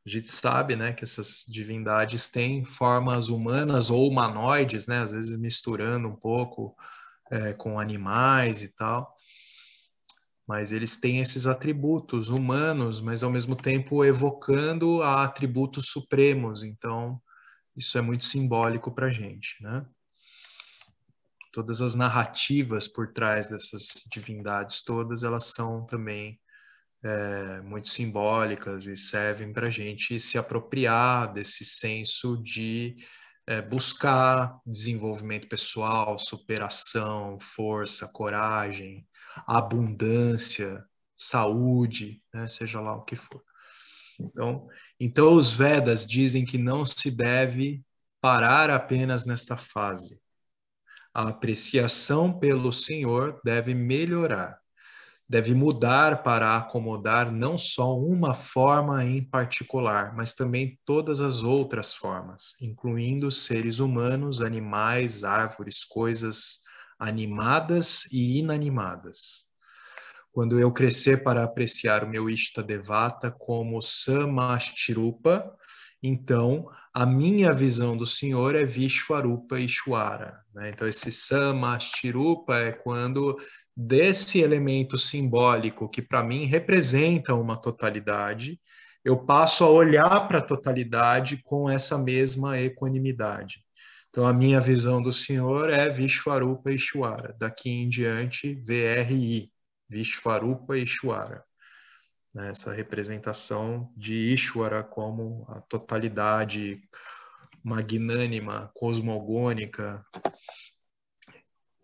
a gente sabe, né, que essas divindades têm formas humanas ou humanoides, né, às vezes misturando um pouco com animais e tal, mas eles têm esses atributos humanos, mas ao mesmo tempo evocando a atributos supremos. Então, isso é muito simbólico para a gente, né? Todas as narrativas por trás dessas divindades todas, elas são também muito simbólicas e servem para a gente se apropriar desse senso de buscar desenvolvimento pessoal, superação, força, coragem, abundância, saúde, né? Seja lá o que for. Então, os Vedas dizem que não se deve parar apenas nesta fase. A apreciação pelo Senhor deve melhorar. Deve mudar para acomodar não só uma forma em particular, mas também todas as outras formas, incluindo seres humanos, animais, árvores, coisas animadas e inanimadas. Quando eu crescer para apreciar o meu Ishtadevata como Samashtirupa, então a minha visão do Senhor é Vishvarupa Ishwara, né? Então esse Samashtirupa é quando desse elemento simbólico que para mim representa uma totalidade, eu passo a olhar para a totalidade com essa mesma equanimidade. Então a minha visão do Senhor é Vishvarupa Ishwara, daqui em diante VRI, Vishvarupa Ishwara. Essa representação de Ishwara como a totalidade magnânima, cosmogônica,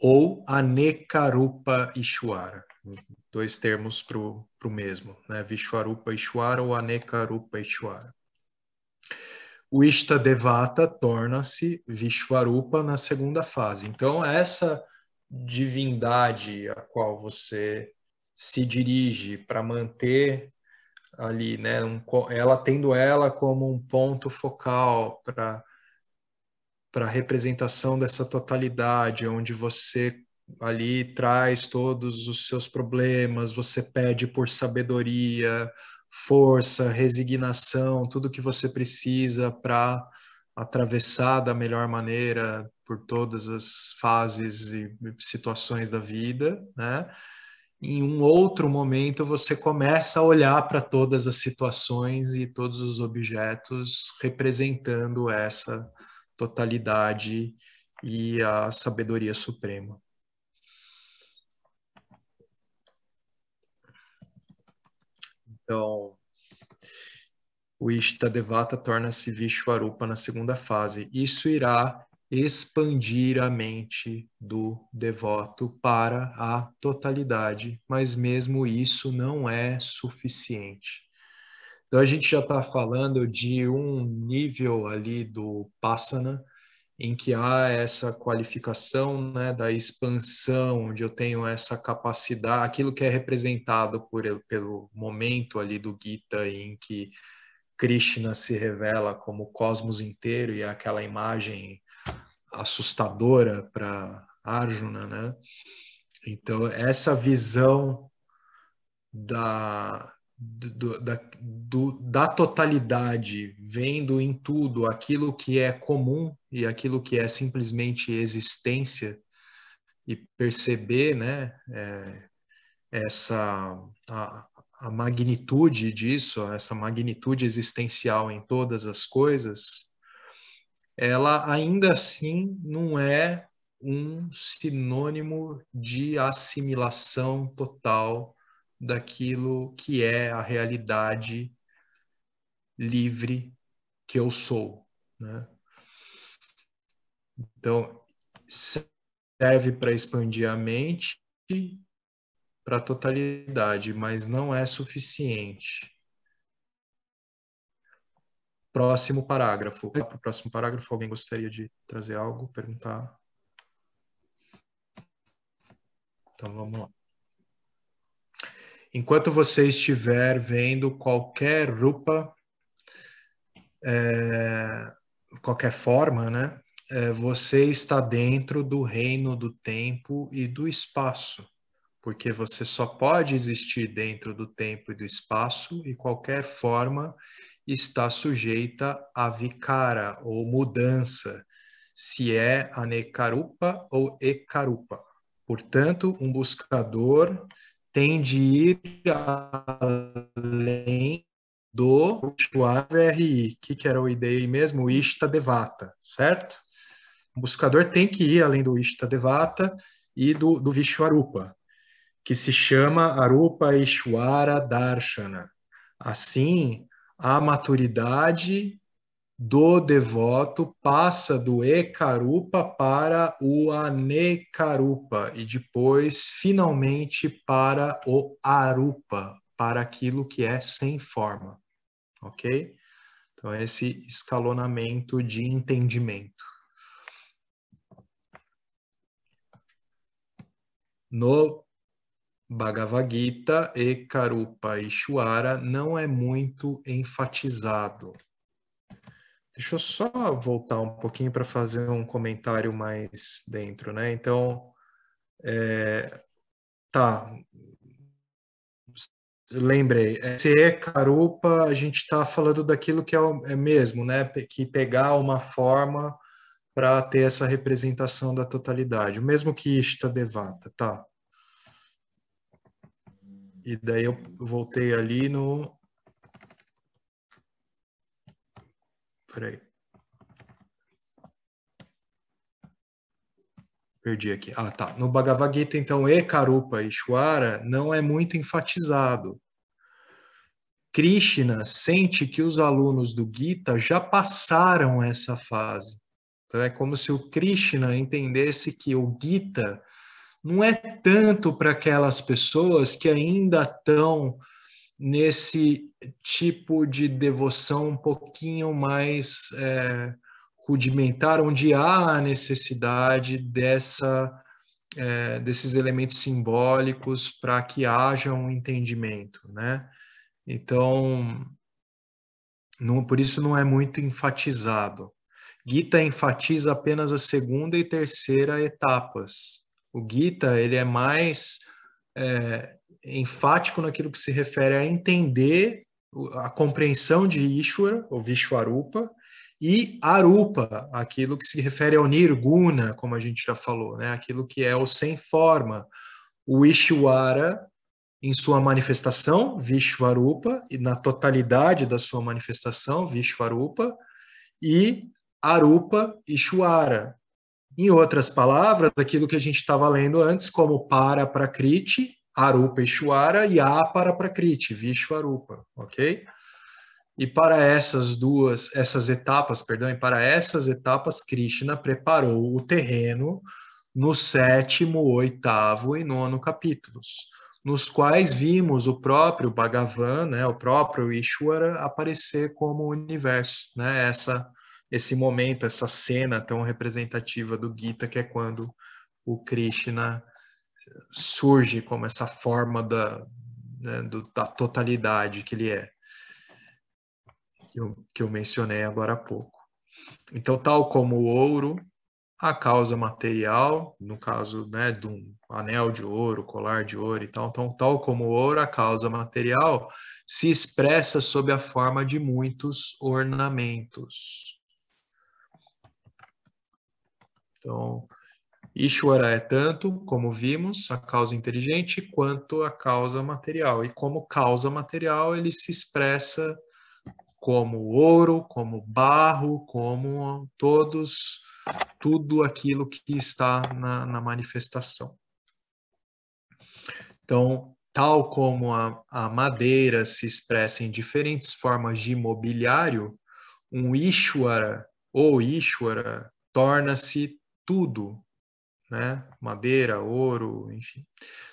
ou Anekarupa Ishwara, dois termos para o mesmo, né? Vishvarupa Ishwara ou Anekarupa Ishwara. O Ishtadevata torna-se Vishvarupa na segunda fase. Então, essa divindade a qual você se dirige para manter ali, né, ela tendo ela como um ponto focal para a representação dessa totalidade, onde você ali traz todos os seus problemas, você pede por sabedoria, força, resignação, tudo que você precisa para atravessar da melhor maneira por todas as fases e situações da vida, né? Em um outro momento, você começa a olhar para todas as situações e todos os objetos representando essa totalidade e a sabedoria suprema. Então, o Ishtadevata torna-se Vishwarupa na segunda fase. Isso irá expandir a mente do devoto para a totalidade, mas mesmo isso não é suficiente. Então a gente já está falando de um nível ali do Passana, em que há essa qualificação, né, da expansão, onde eu tenho essa capacidade, aquilo que é representado pelo momento ali do Gita, em que Krishna se revela como o cosmos inteiro e é aquela imagem assustadora para Arjuna, né? Então, essa visão da totalidade, vendo em tudo aquilo que é comum e aquilo que é simplesmente existência, e perceber, né, a magnitude disso, essa magnitude existencial em todas as coisas, ela ainda assim não é um sinônimo de assimilação total daquilo que é a realidade livre que eu sou, né? Então, serve para expandir a mente para a totalidade, mas não é suficiente. Próximo parágrafo. Para o próximo parágrafo, alguém gostaria de trazer algo, perguntar? Então, vamos lá. Enquanto você estiver vendo qualquer rupa, qualquer forma, né? Você está dentro do reino do tempo e do espaço, porque você só pode existir dentro do tempo e do espaço e qualquer forma está sujeita a vikara, ou mudança, se é anekarupa ou ekarupa. Portanto, um buscador tem de ir além do VRI. O que era o IDI mesmo? O Ishtadevata, certo? O buscador tem que ir além do Ishtadevata e do Vishwarupa, que se chama Arupa Ishwara Darshana. Assim, a maturidade do devoto passa do Ekarupa para o Anekarupa e depois, finalmente, para o Arupa, para aquilo que é sem forma, ok? Então, esse escalonamento de entendimento. No Bhagavad Gita, Ekarupa Ishwara não é muito enfatizado. Deixa eu só voltar um pouquinho para fazer um comentário mais dentro, né? Então, tá. Lembrei. Se é Ekarupa, a gente está falando daquilo que é mesmo, né? Que pegar uma forma para ter essa representação da totalidade. O mesmo que Ishtadevata, tá? E daí eu voltei ali no... Peraí. Perdi aqui. Ah, tá. No Bhagavad Gita, então, Ekarupa Ishwara não é muito enfatizado. Krishna sente que os alunos do Gita já passaram essa fase. Então, é como se o Krishna entendesse que o Gita não é tanto para aquelas pessoas que ainda estão nesse tipo de devoção um pouquinho mais rudimentar, onde há a necessidade dessa desses elementos simbólicos para que haja um entendimento, né? Então, por isso não é muito enfatizado. Gita enfatiza apenas a segunda e terceira etapas. O Gita, ele é mais enfático naquilo que se refere a entender a compreensão de Ishvara, ou Vishvarupa, e Arupa, aquilo que se refere ao Nirguna, como a gente já falou, né? Aquilo que é o sem forma. O Ishvara, em sua manifestação, Vishvarupa, e na totalidade da sua manifestação, Vishvarupa, e Arupa Ishvara. Em outras palavras, aquilo que a gente estava lendo antes, como para Prakriti, Arupa Ishvara, e Apara Prakriti, Vishvarupa, ok? E para essas etapas, Krishna preparou o terreno no 7º, 8º e 9º capítulos, nos quais vimos o próprio Bhagavan, né, o próprio Ishvara, aparecer como universo, né, esse momento, essa cena tão representativa do Gita, que é quando o Krishna surge como essa forma da totalidade que ele é, que eu mencionei agora há pouco. Então, tal como o ouro, a causa material, no caso, né, de um anel de ouro, colar de ouro e tal, então, tal como o ouro, a causa material se expressa sob a forma de muitos ornamentos. Então, Ishvara é tanto, como vimos, a causa inteligente, quanto a causa material. E como causa material, ele se expressa como ouro, como barro, como tudo aquilo que está na manifestação. Então, tal como a madeira se expressa em diferentes formas de mobiliário, um Ishvara ou Ishvara torna-se tudo, né? Madeira, ouro, enfim.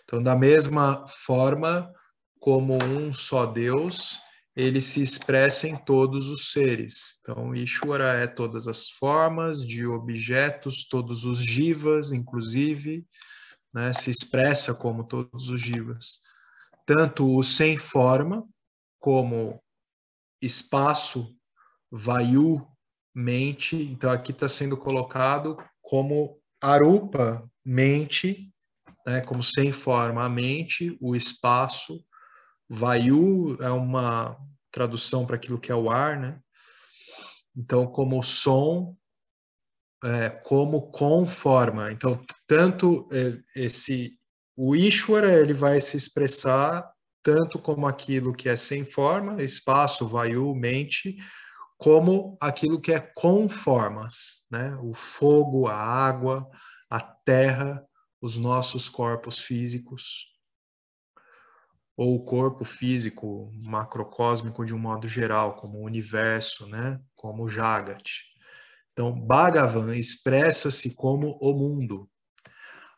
Então, da mesma forma como um só Deus, ele se expressa em todos os seres. Então, Ishvara é todas as formas de objetos, todos os jivas, inclusive, né? Se expressa como todos os jivas. Tanto o sem forma, como espaço, vayu, mente. Então, aqui está sendo colocado como arupa, mente, né, como sem forma, a mente, o espaço. Vayu é uma tradução para aquilo que é o ar, né? Então, como som, como com forma. Então, tanto o Ishvara, ele vai se expressar tanto como aquilo que é sem forma, espaço, vayu, mente, como aquilo que é com formas, né? O fogo, a água, a terra, os nossos corpos físicos, ou o corpo físico macrocósmico de um modo geral, como o universo, né? Como o Jagat. Então, Bhagavan expressa-se como o mundo.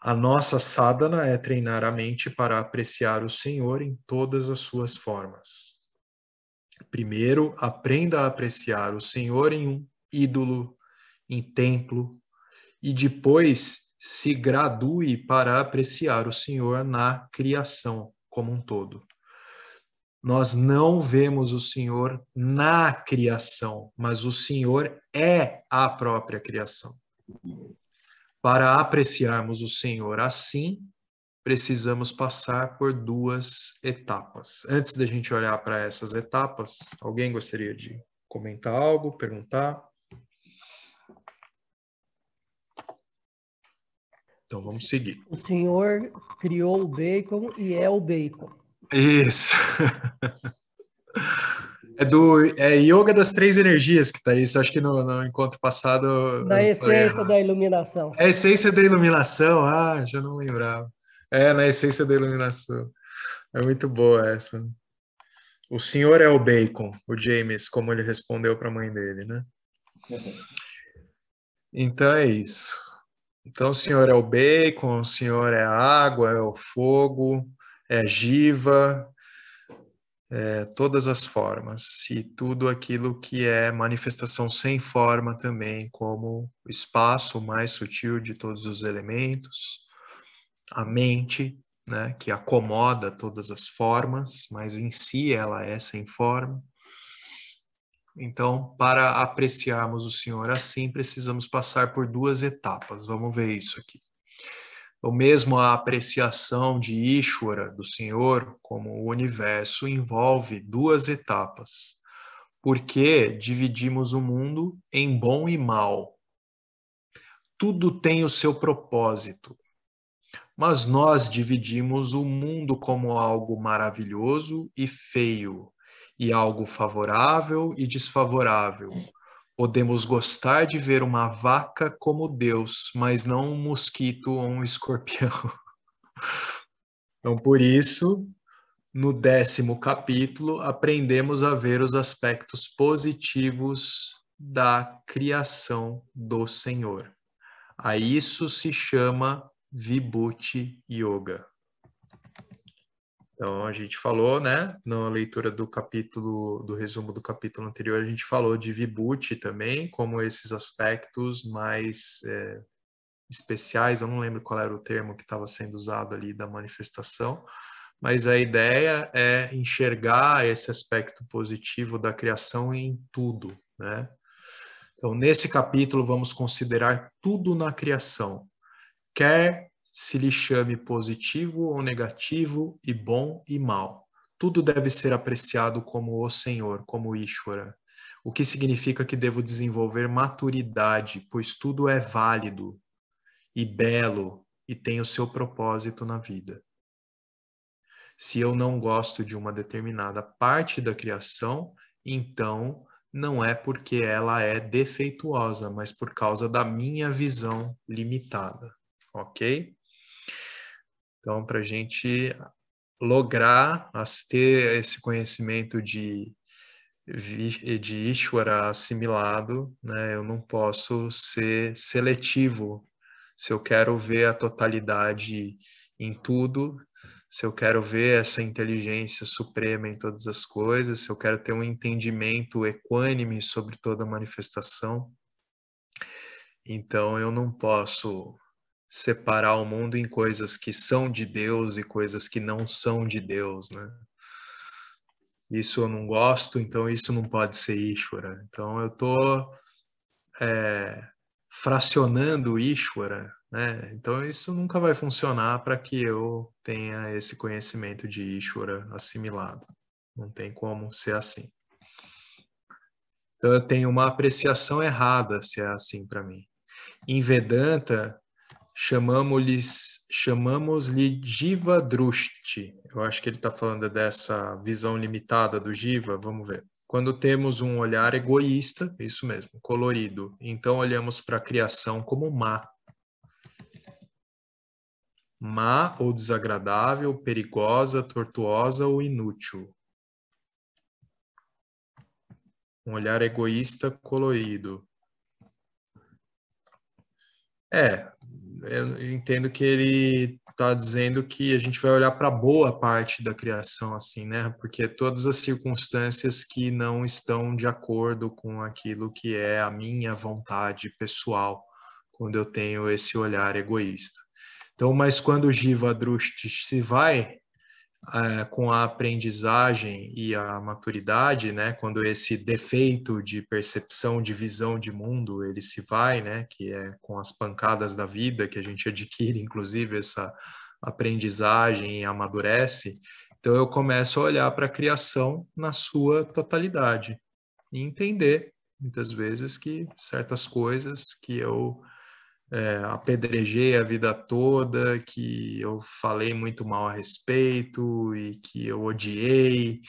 A nossa sadhana é treinar a mente para apreciar o Senhor em todas as suas formas. Primeiro, aprenda a apreciar o Senhor em um ídolo, em templo, e depois se gradue para apreciar o Senhor na criação como um todo. Nós não vemos o Senhor na criação, mas o Senhor é a própria criação. Para apreciarmos o Senhor assim, precisamos passar por 2 etapas. Antes da gente olhar para essas etapas, alguém gostaria de comentar algo, perguntar? Então vamos seguir. O Senhor criou o bacon e é o bacon. Isso. É Yoga das 3 energias que está isso. Acho que no encontro passado Na eu falei essência da iluminação. É a essência da iluminação. Ah, já não lembrava. Na essência da iluminação. É muito boa essa. O senhor é o bacon, o James, como ele respondeu para a mãe dele, né? Então é isso. Então o senhor é o bacon, o senhor é a água, é o fogo, é a jiva, todas as formas e tudo aquilo que é manifestação sem forma também, como o espaço mais sutil de todos os elementos, a mente, né, que acomoda todas as formas, mas em si ela é sem forma. Então, para apreciarmos o Senhor assim, precisamos passar por duas etapas. Vamos ver isso aqui. Ou mesmo a apreciação de Ishvara, do Senhor, como o universo, envolve duas etapas. Porque dividimos o mundo em bom e mal. Tudo tem o seu propósito. Mas nós dividimos o mundo como algo maravilhoso e feio, e algo favorável e desfavorável. Podemos gostar de ver uma vaca como Deus, mas não um mosquito ou um escorpião. Então, por isso, no 10º capítulo, aprendemos a ver os aspectos positivos da criação do Senhor. A isso se chama Vibhuti Yoga. Então, a gente falou, né, na leitura do capítulo, do resumo do capítulo anterior, a gente falou de Vibhuti também, como esses aspectos mais especiais, eu não lembro qual era o termo que estava sendo usado ali da manifestação, mas a ideia é enxergar esse aspecto positivo da criação em tudo, né? Então, nesse capítulo, vamos considerar tudo na criação, quer se lhe chame positivo ou negativo, e bom e mal. Tudo deve ser apreciado como o Senhor, como Ishvara, o que significa que devo desenvolver maturidade, pois tudo é válido e belo e tem o seu propósito na vida. Se eu não gosto de uma determinada parte da criação, então não é porque ela é defeituosa, mas por causa da minha visão limitada, ok? Então, para a gente lograr ter esse conhecimento de Ishvara assimilado, né, eu não posso ser seletivo. Se eu quero ver a totalidade em tudo, se eu quero ver essa inteligência suprema em todas as coisas, se eu quero ter um entendimento equânime sobre toda manifestação, então eu não posso separar o mundo em coisas que são de Deus e coisas que não são de Deus, né? Isso eu não gosto, então isso não pode ser Ishvara. Então eu estou fracionando Ishvara, né? Então isso nunca vai funcionar para que eu tenha esse conhecimento de Ishvara assimilado. Não tem como ser assim. Então eu tenho uma apreciação errada se é assim para mim. Em Vedanta, chamamos-lhe Jiva Drushti. Eu acho que ele está falando dessa visão limitada do Jiva. Vamos ver. Quando temos um olhar egoísta, isso mesmo, colorido, então olhamos para a criação como má. Má ou desagradável, perigosa, tortuosa ou inútil. Um olhar egoísta colorido. Eu entendo que ele está dizendo que a gente vai olhar para boa parte da criação, assim, né? Porque todas as circunstâncias que não estão de acordo com aquilo que é a minha vontade pessoal, quando eu tenho esse olhar egoísta. Então, mas quando o Jiva Drushti se vai com a aprendizagem e a maturidade, né, quando esse defeito de percepção, de visão de mundo, ele se vai, né, que é com as pancadas da vida que a gente adquire, inclusive, essa aprendizagem e amadurece, então eu começo a olhar para a criação na sua totalidade e entender, muitas vezes, que certas coisas que eu apedrejei a vida toda, que eu falei muito mal a respeito e que eu odiei,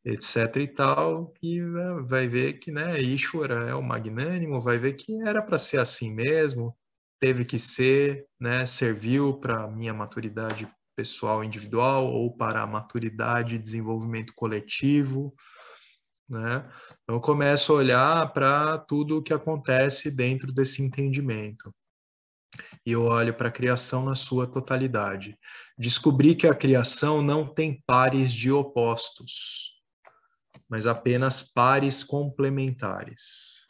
etc e tal, e vai ver que, né, Ishvara é o magnânimo, vai ver que era para ser assim mesmo, teve que ser, né, serviu para a minha maturidade pessoal individual ou para a maturidade e desenvolvimento coletivo, né? Então eu começo a olhar para tudo o que acontece dentro desse entendimento. E eu olho para a criação na sua totalidade. Descobri que a criação não tem pares de opostos, mas apenas pares complementares.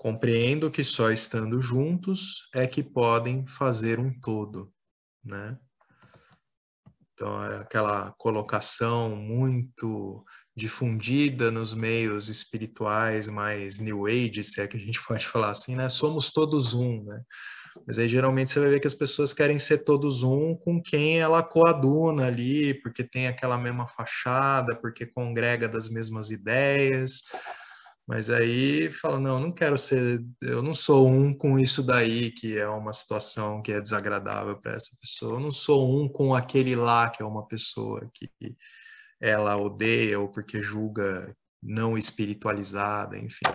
Compreendo que só estando juntos é que podem fazer um todo, né? Então, é aquela colocação muito difundida nos meios espirituais mais New Age, se é que a gente pode falar assim, né? Somos todos um, né? Mas aí geralmente você vai ver que as pessoas querem ser todos um com quem ela coaduna ali, porque tem aquela mesma fachada, porque congrega das mesmas ideias. Mas aí fala, não, não quero ser, eu não sou um com isso daí, que é uma situação que é desagradável para essa pessoa. Eu não sou um com aquele lá, que é uma pessoa que ela odeia ou porque julga não espiritualizada, enfim.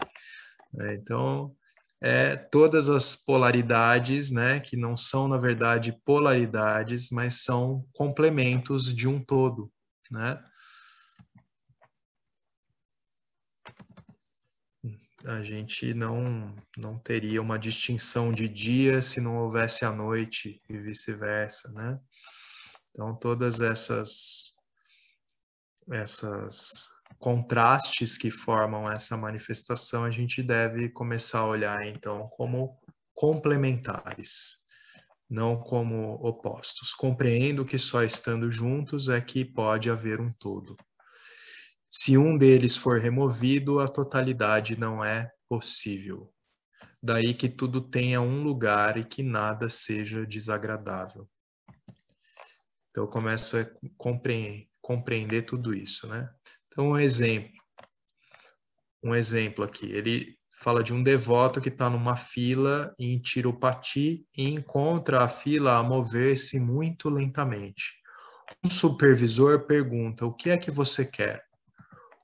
Então, todas as polaridades, né, que não são, na verdade, polaridades, mas são complementos de um todo, né? A gente não teria uma distinção de dia se não houvesse a noite e vice-versa, né? Então, todas essas contrastes que formam essa manifestação, a gente deve começar a olhar, então, como complementares, não como opostos. Compreendo que só estando juntos é que pode haver um todo. Se um deles for removido, a totalidade não é possível. Daí que tudo tenha um lugar e que nada seja desagradável. Então, eu começo a compreender tudo isso, né? Então, um exemplo aqui. Ele fala de um devoto que está numa fila em Tirupati e encontra a fila a mover-se muito lentamente. Um supervisor pergunta: o que é que você quer?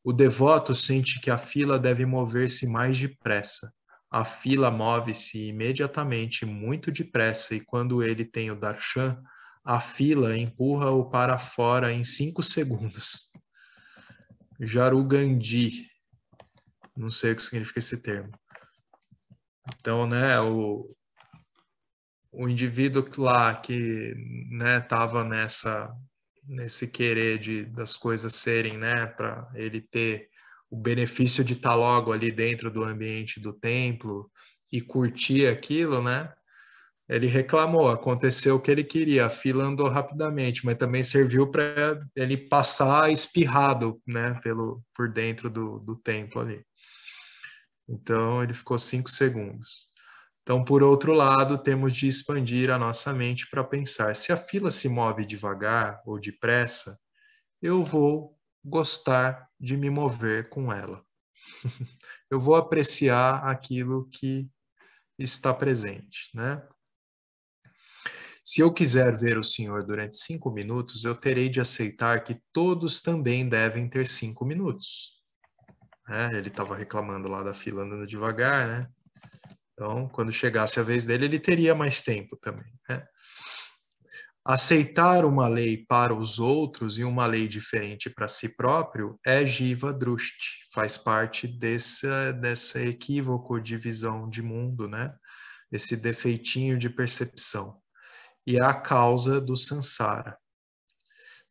O devoto sente que a fila deve mover-se mais depressa. A fila move-se imediatamente muito depressa e quando ele tem o darshan, a fila empurra-o para fora em 5 segundos. Jarugandi. Não sei o que significa esse termo. Então, né, o indivíduo lá que, né, estava nesse querer das coisas serem, né, para ele ter o benefício de estar logo ali dentro do ambiente do templo e curtir aquilo, né? Ele reclamou, aconteceu o que ele queria, a fila andou rapidamente, mas também serviu para ele passar espirrado, né, por dentro do templo ali. Então, ele ficou 5 segundos. Então, por outro lado, temos de expandir a nossa mente para pensar: se a fila se move devagar ou depressa, eu vou gostar de me mover com ela. Eu vou apreciar aquilo que está presente, né? Se eu quiser ver o Senhor durante 5 minutos, eu terei de aceitar que todos também devem ter 5 minutos. Ele estava reclamando lá da fila andando devagar, né? Então, quando chegasse a vez dele, ele teria mais tempo também, né? Aceitar uma lei para os outros e uma lei diferente para si próprio é Jiva Drushti, faz parte desse equívoco de visão de mundo, né? Esse defeitinho de percepção. E é a causa do samsara.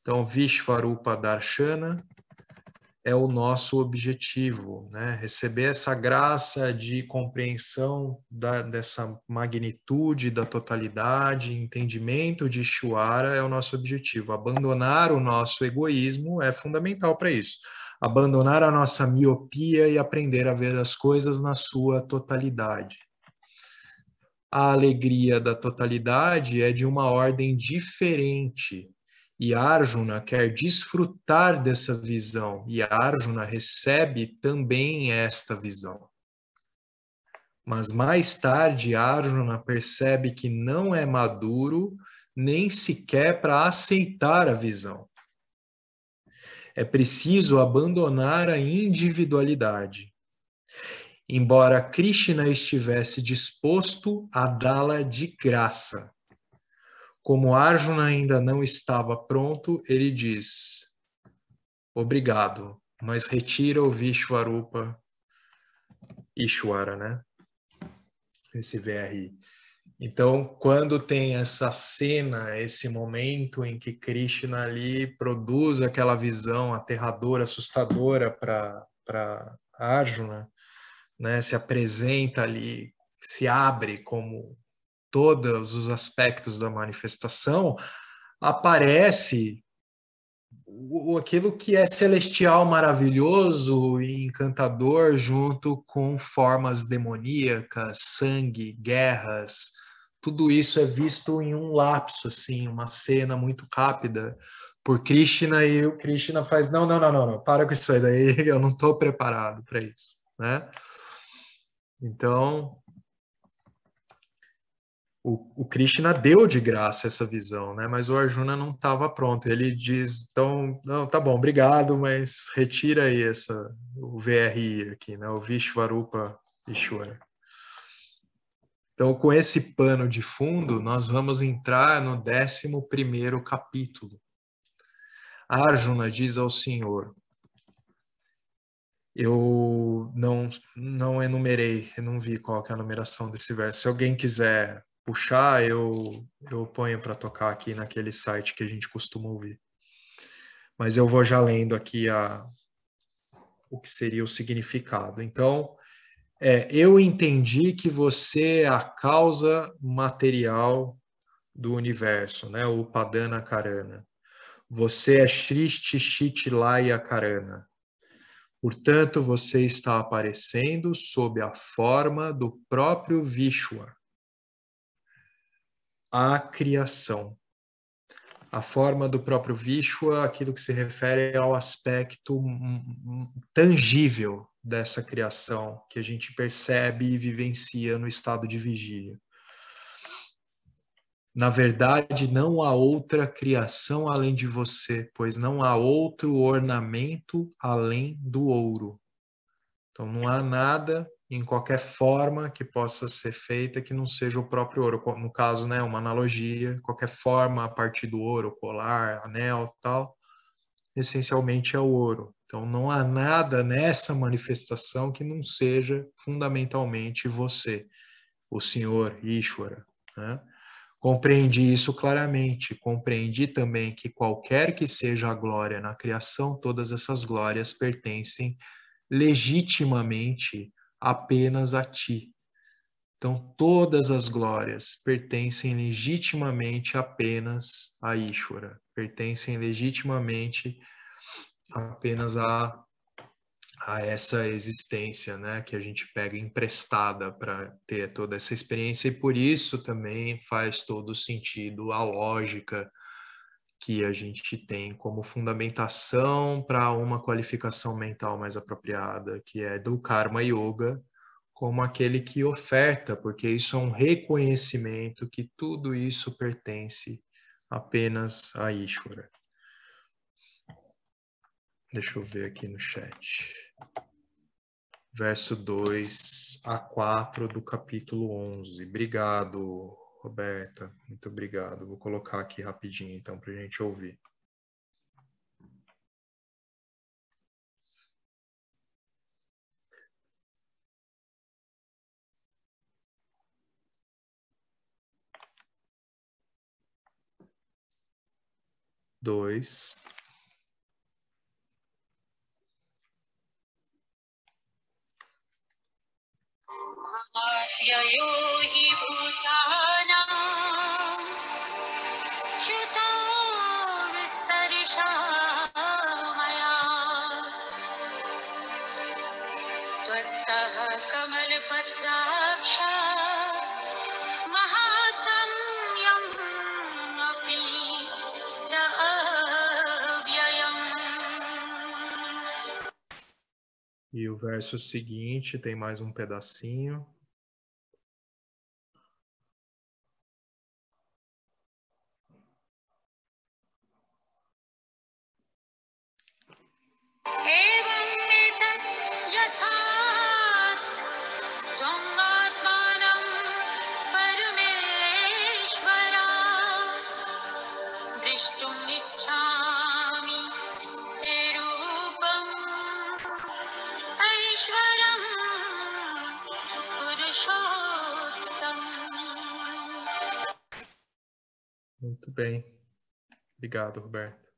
Então, Vishvarupa Darshana é o nosso objetivo, né? Receber essa graça de compreensão dessa magnitude da totalidade, entendimento de Ishvara é o nosso objetivo. Abandonar o nosso egoísmo é fundamental para isso. Abandonar a nossa miopia e aprender a ver as coisas na sua totalidade. A alegria da totalidade é de uma ordem diferente. E Arjuna quer desfrutar dessa visão, e Arjuna recebe também esta visão. Mas mais tarde, Arjuna percebe que não é maduro nem sequer para aceitar a visão. É preciso abandonar a individualidade. Embora Krishna estivesse disposto a dá-la de graça. Como Arjuna ainda não estava pronto, ele diz: obrigado, mas retira o Vishvarupa Ishvara, né? Esse VRI. Então, quando tem essa cena, esse momento em que Krishna ali produz aquela visão aterradora, assustadora para Arjuna, né, se apresenta ali, se abre como todos os aspectos da manifestação, aparece aquilo que é celestial, maravilhoso e encantador, junto com formas demoníacas, sangue, guerras. Tudo isso é visto em um lapso, assim, uma cena muito rápida por Krishna, e o Krishna faz, não, não, não, não, não, para com isso aí daí, eu não estou preparado para isso, né? Então, o Krishna deu de graça essa visão, né? Mas o Arjuna não estava pronto. Ele diz, então, não, tá bom, obrigado, mas retira aí o VRI aqui, né? O Vishvarupa Ishvara. Então, com esse pano de fundo, nós vamos entrar no 11º capítulo. Arjuna diz ao Senhor, eu não enumerei, eu não vi qual que é a numeração desse verso. Se alguém quiser puxar, eu ponho para tocar aqui naquele site que a gente costuma ouvir. Mas eu vou já lendo aqui o que seria o significado. Então, eu entendi que você é a causa material do universo, né? O Upadana Karana. Você é Shrishti Shitilaya Karana. Portanto, você está aparecendo sob a forma do próprio Vishwa, a criação. A forma do próprio Vishwa, aquilo que se refere ao aspecto tangível dessa criação, que a gente percebe e vivencia no estado de vigília. Na verdade, não há outra criação além de você, pois não há outro ornamento além do ouro. Então, não há nada em qualquer forma que possa ser feita que não seja o próprio ouro. No caso, né, uma analogia, qualquer forma a partir do ouro, colar, anel, tal, essencialmente é o ouro. Então, não há nada nessa manifestação que não seja fundamentalmente você, o Senhor Ishvara, né? Compreendi isso claramente. Compreendi também que qualquer que seja a glória na criação, todas essas glórias pertencem legitimamente apenas a ti. Então, todas as glórias pertencem legitimamente apenas a Ishvara, pertencem legitimamente apenas a essa existência, né, que a gente pega emprestada para ter toda essa experiência, e por isso também faz todo sentido a lógica que a gente tem como fundamentação para uma qualificação mental mais apropriada, que é do Karma Yoga, como aquele que oferta, porque isso é um reconhecimento que tudo isso pertence apenas a Ishvara. Deixa eu ver aqui no chat. Verso 2 a 4 do capítulo 11. Obrigado, Roberta. Muito obrigado. Vou colocar aqui rapidinho, então, para a gente ouvir. Dois. E o verso seguinte tem mais um pedacinho. Muito bem. Obrigado, Roberto.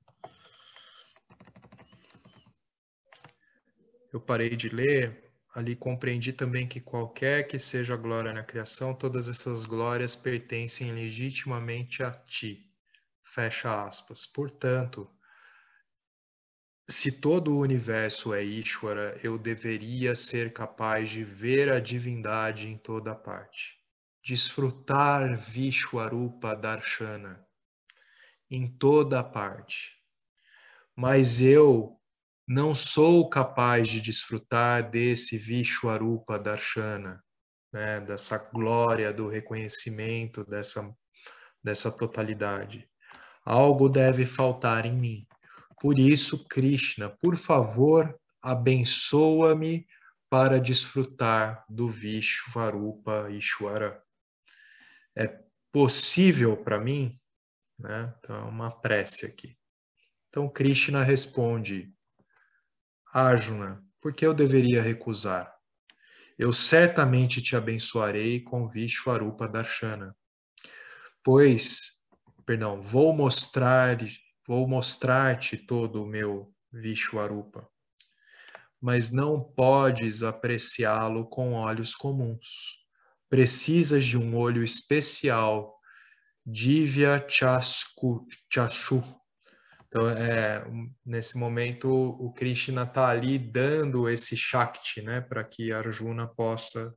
Eu parei de ler ali compreendi também que qualquer que seja a glória na criação, todas essas glórias pertencem legitimamente a ti. Fecha aspas. Portanto, se todo o universo é Ishvara, eu deveria ser capaz de ver a divindade em toda parte. Desfrutar Vishwarupa Darshana em toda parte. Mas eu não sou capaz de desfrutar desse Vishwarupa Darshana, né, dessa glória do reconhecimento, dessa totalidade. Algo deve faltar em mim. Por isso, Krishna, por favor, abençoa-me para desfrutar do Vishwarupa Ishvara. É possível para mim? Né? Então, é uma prece aqui. Então, Krishna responde: Arjuna, por que eu deveria recusar? Eu certamente te abençoarei com Vishwarupa Darshana. Vou mostrar-te todo o meu Vishwarupa, mas não podes apreciá-lo com olhos comuns. Precisas de um olho especial, Divya Chashu. Então, nesse momento, o Krishna está ali dando esse Shakti, né, para que Arjuna possa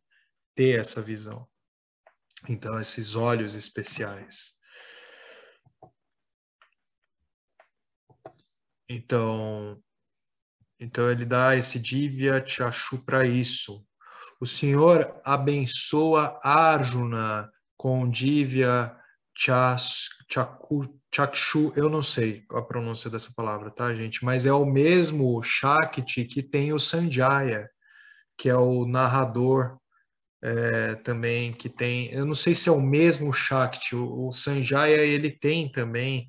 ter essa visão. Então, esses olhos especiais. Então ele dá esse Divya Chashu para isso. O Senhor abençoa Arjuna com Divya Chakshu, eu não sei a pronúncia dessa palavra, tá, gente? Mas é o mesmo Shakti que tem o Sanjaya, que é o narrador também, que tem... Eu não sei se é o mesmo Shakti, o Sanjaya, ele tem também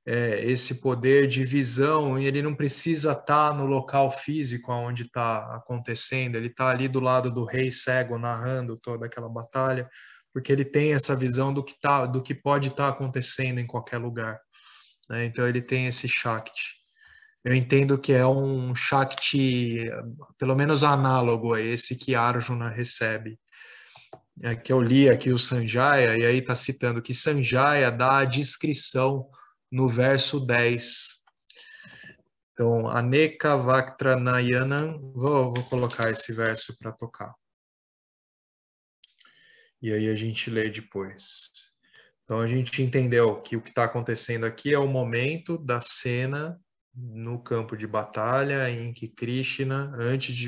esse poder de visão, e ele não precisa estar no local físico onde está acontecendo, ele está ali do lado do rei cego, narrando toda aquela batalha, porque ele tem essa visão do que pode estar acontecendo em qualquer lugar. Né? Então ele tem esse Shakti. Eu entendo que é um Shakti, pelo menos análogo a esse que Arjuna recebe. Que eu li aqui o Sanjaya, e aí está citando que Sanjaya dá a descrição no verso 10. Então, Aneka Vaktranayanam, vou colocar esse verso para tocar. E aí a gente lê depois. Então, a gente entendeu que o que está acontecendo aqui é o momento da cena no campo de batalha em que Krishna, antes de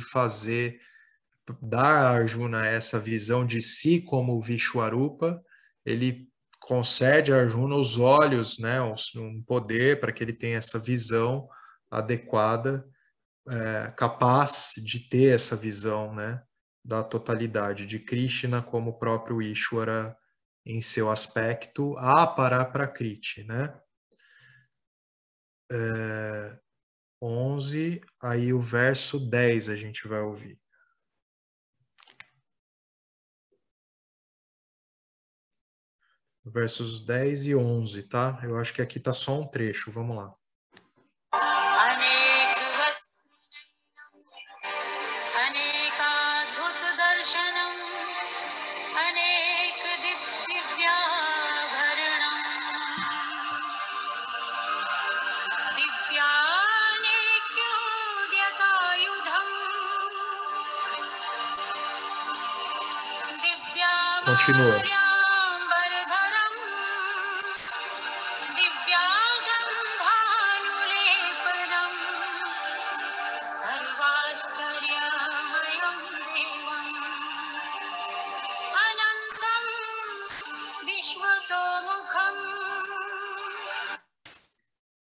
dar a Arjuna essa visão de si como Vishwarupa, ele concede a Arjuna os olhos, né, um poder para que ele tenha essa visão adequada, capaz de ter essa visão, né, da totalidade de Krishna como o próprio Ishvara em seu aspecto Aparaprakriti, né? 11, aí o verso 10 a gente vai ouvir. Versos 10 e 11, tá? Eu acho que aqui tá só um trecho, vamos lá. Continua.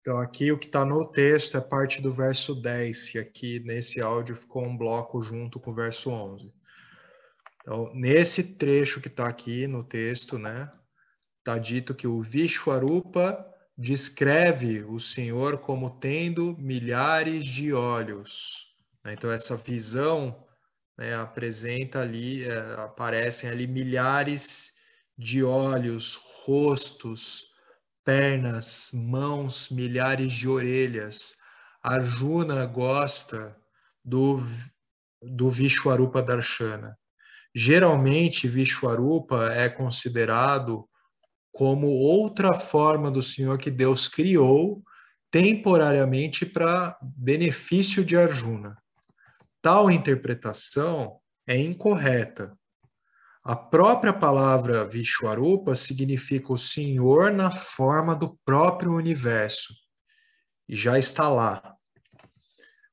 Então, aqui o que está no texto é parte do verso 10, que aqui nesse áudio ficou um bloco junto com o verso 11. Então, nesse trecho que está aqui no texto, né, está dito que o Vishwarupa descreve o Senhor como tendo milhares de olhos. Então, essa visão, né, apresenta ali, aparecem ali milhares de olhos, rostos, pernas, mãos, milhares de orelhas. Arjuna gosta do Vishwarupa Darshana. Geralmente, Vishwarupa é considerado como outra forma do Senhor que Deus criou temporariamente para benefício de Arjuna. Tal interpretação é incorreta. A própria palavra Vishwarupa significa o Senhor na forma do próprio universo. E já está lá.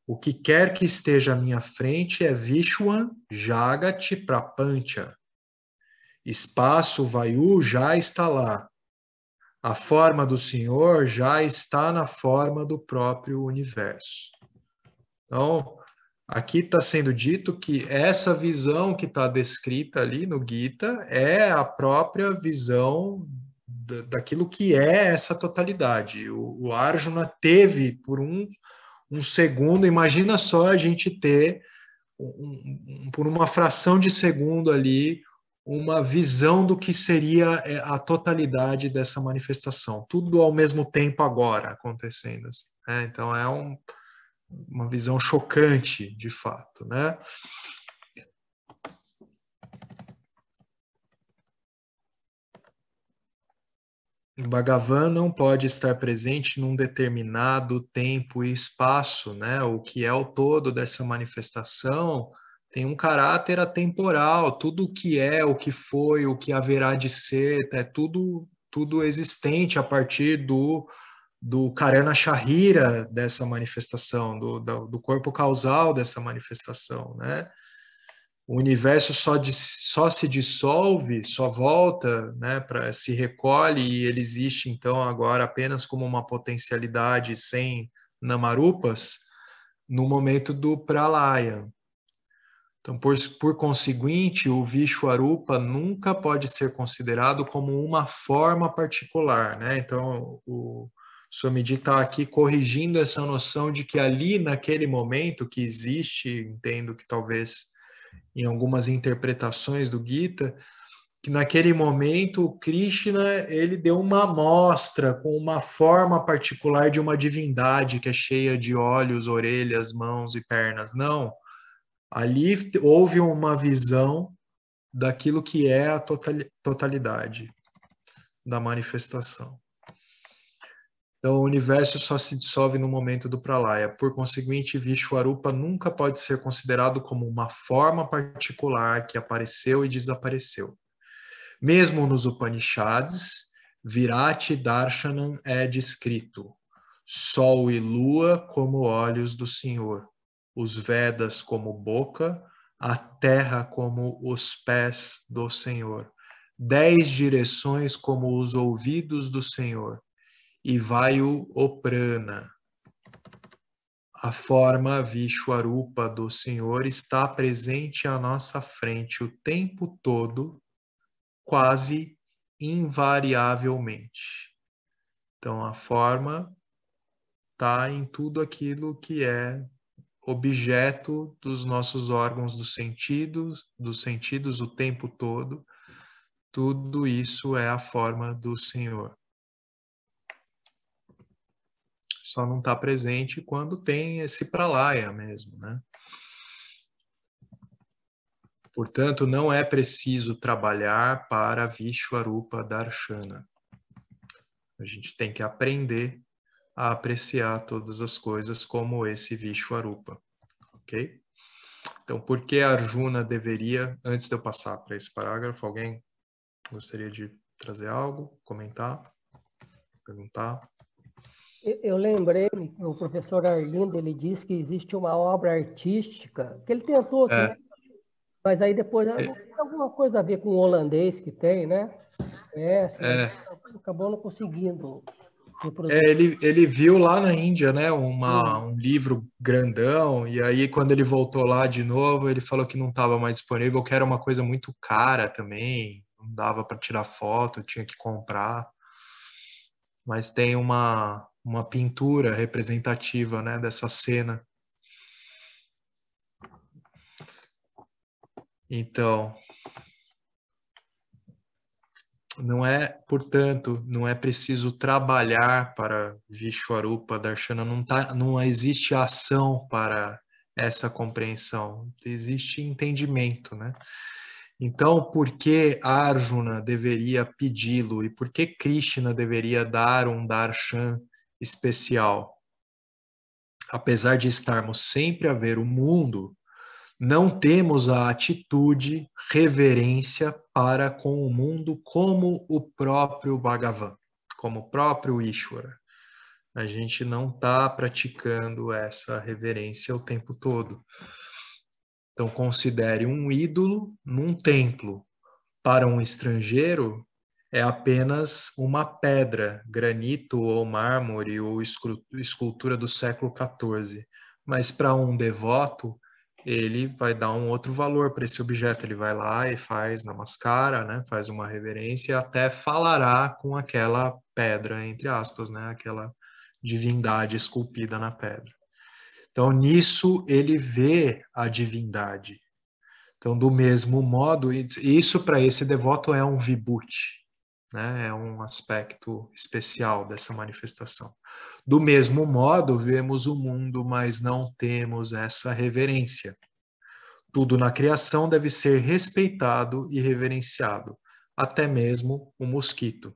O que quer que esteja à minha frente é Vishwan Jagati Prapancha. Espaço Vayu já está lá. A forma do Senhor já está na forma do próprio universo. Então, aqui está sendo dito que essa visão que está descrita ali no Gita é a própria visão daquilo que é essa totalidade. O Arjuna teve por um segundo, imagina só a gente ter, por uma fração de segundo ali, uma visão do que seria a totalidade dessa manifestação. Tudo ao mesmo tempo agora acontecendo. Assim, né? Então é uma visão chocante, de fato, né? O Bhagavan não pode estar presente num determinado tempo e espaço, né? O que é o todo dessa manifestação tem um caráter atemporal. Tudo o que é, o que foi, o que haverá de ser, é tudo existente a partir do Karana Sharira dessa manifestação, do corpo causal dessa manifestação, né? O universo só se dissolve, só volta, né, se recolhe e ele existe então agora apenas como uma potencialidade sem namarupas no momento do pralaya. Então, por conseguinte, o Vishwarupa nunca pode ser considerado como uma forma particular, né? Então, o Swamiji está aqui corrigindo essa noção de que ali, naquele momento que existe, entendo que talvez em algumas interpretações do Gita, que naquele momento o Krishna ele deu uma amostra com uma forma particular de uma divindade que é cheia de olhos, orelhas, mãos e pernas. Não. Ali houve uma visão daquilo que é a totalidade da manifestação. Então, o universo só se dissolve no momento do pralaya. Por conseguinte, Vishwarupa nunca pode ser considerado como uma forma particular que apareceu e desapareceu. Mesmo nos Upanishads, Virati Darshanam é descrito. Sol e lua como olhos do Senhor, os Vedas como boca, a terra como os pés do Senhor, 10 direções como os ouvidos do Senhor, e Vayu Oprana. A forma Vishwarupa do Senhor está presente à nossa frente o tempo todo, quase invariavelmente. Então, a forma está em tudo aquilo que é objeto dos nossos órgãos dos sentidos o tempo todo. Tudo isso é a forma do Senhor. Só não está presente quando tem esse pralaya mesmo, né? Portanto, não é preciso trabalhar para Vishwarupa Darshana. A gente tem que aprender a apreciar todas as coisas como esse Vishwarupa, ok? Então, por que Arjuna deveria, antes de eu passar para esse parágrafo, alguém gostaria de trazer algo, comentar, perguntar? Eu lembrei que o professor Arlindo, ele disse que existe uma obra artística, que ele tentou, assim, né? Mas aí depois não tem alguma coisa a ver com o holandês que tem, né? Acabou não conseguindo reproduzir. Ele viu lá na Índia, né, um livro grandão, e aí quando ele voltou lá de novo, ele falou que não estava mais disponível, que era uma coisa muito cara também, não dava para tirar foto, tinha que comprar. Mas tem uma pintura representativa, né, dessa cena. Então, portanto, não é preciso trabalhar para Vishwarupa Darshana, não existe ação para essa compreensão, existe entendimento, né? Então, por que Arjuna deveria pedi-lo e por que Krishna deveria dar um darshan especial? Apesar de estarmos sempre a ver o mundo, não temos a atitude, reverência para com o mundo como o próprio Bhagavan, como o próprio Ishvara. A gente não está praticando essa reverência o tempo todo. Então, considere um ídolo num templo. Para um estrangeiro, é apenas uma pedra, granito ou mármore ou escultura do século XIV. Mas para um devoto, ele vai dar um outro valor para esse objeto. Ele vai lá e faz namaskara, né? Faz uma reverência e até falará com aquela pedra, entre aspas, né? Aquela divindade esculpida na pedra. Então, nisso ele vê a divindade. Então, do mesmo modo, isso para esse devoto é um vibhuti, né? É um aspecto especial dessa manifestação. Do mesmo modo, vemos o mundo, mas não temos essa reverência. Tudo na criação deve ser respeitado e reverenciado, até mesmo o mosquito.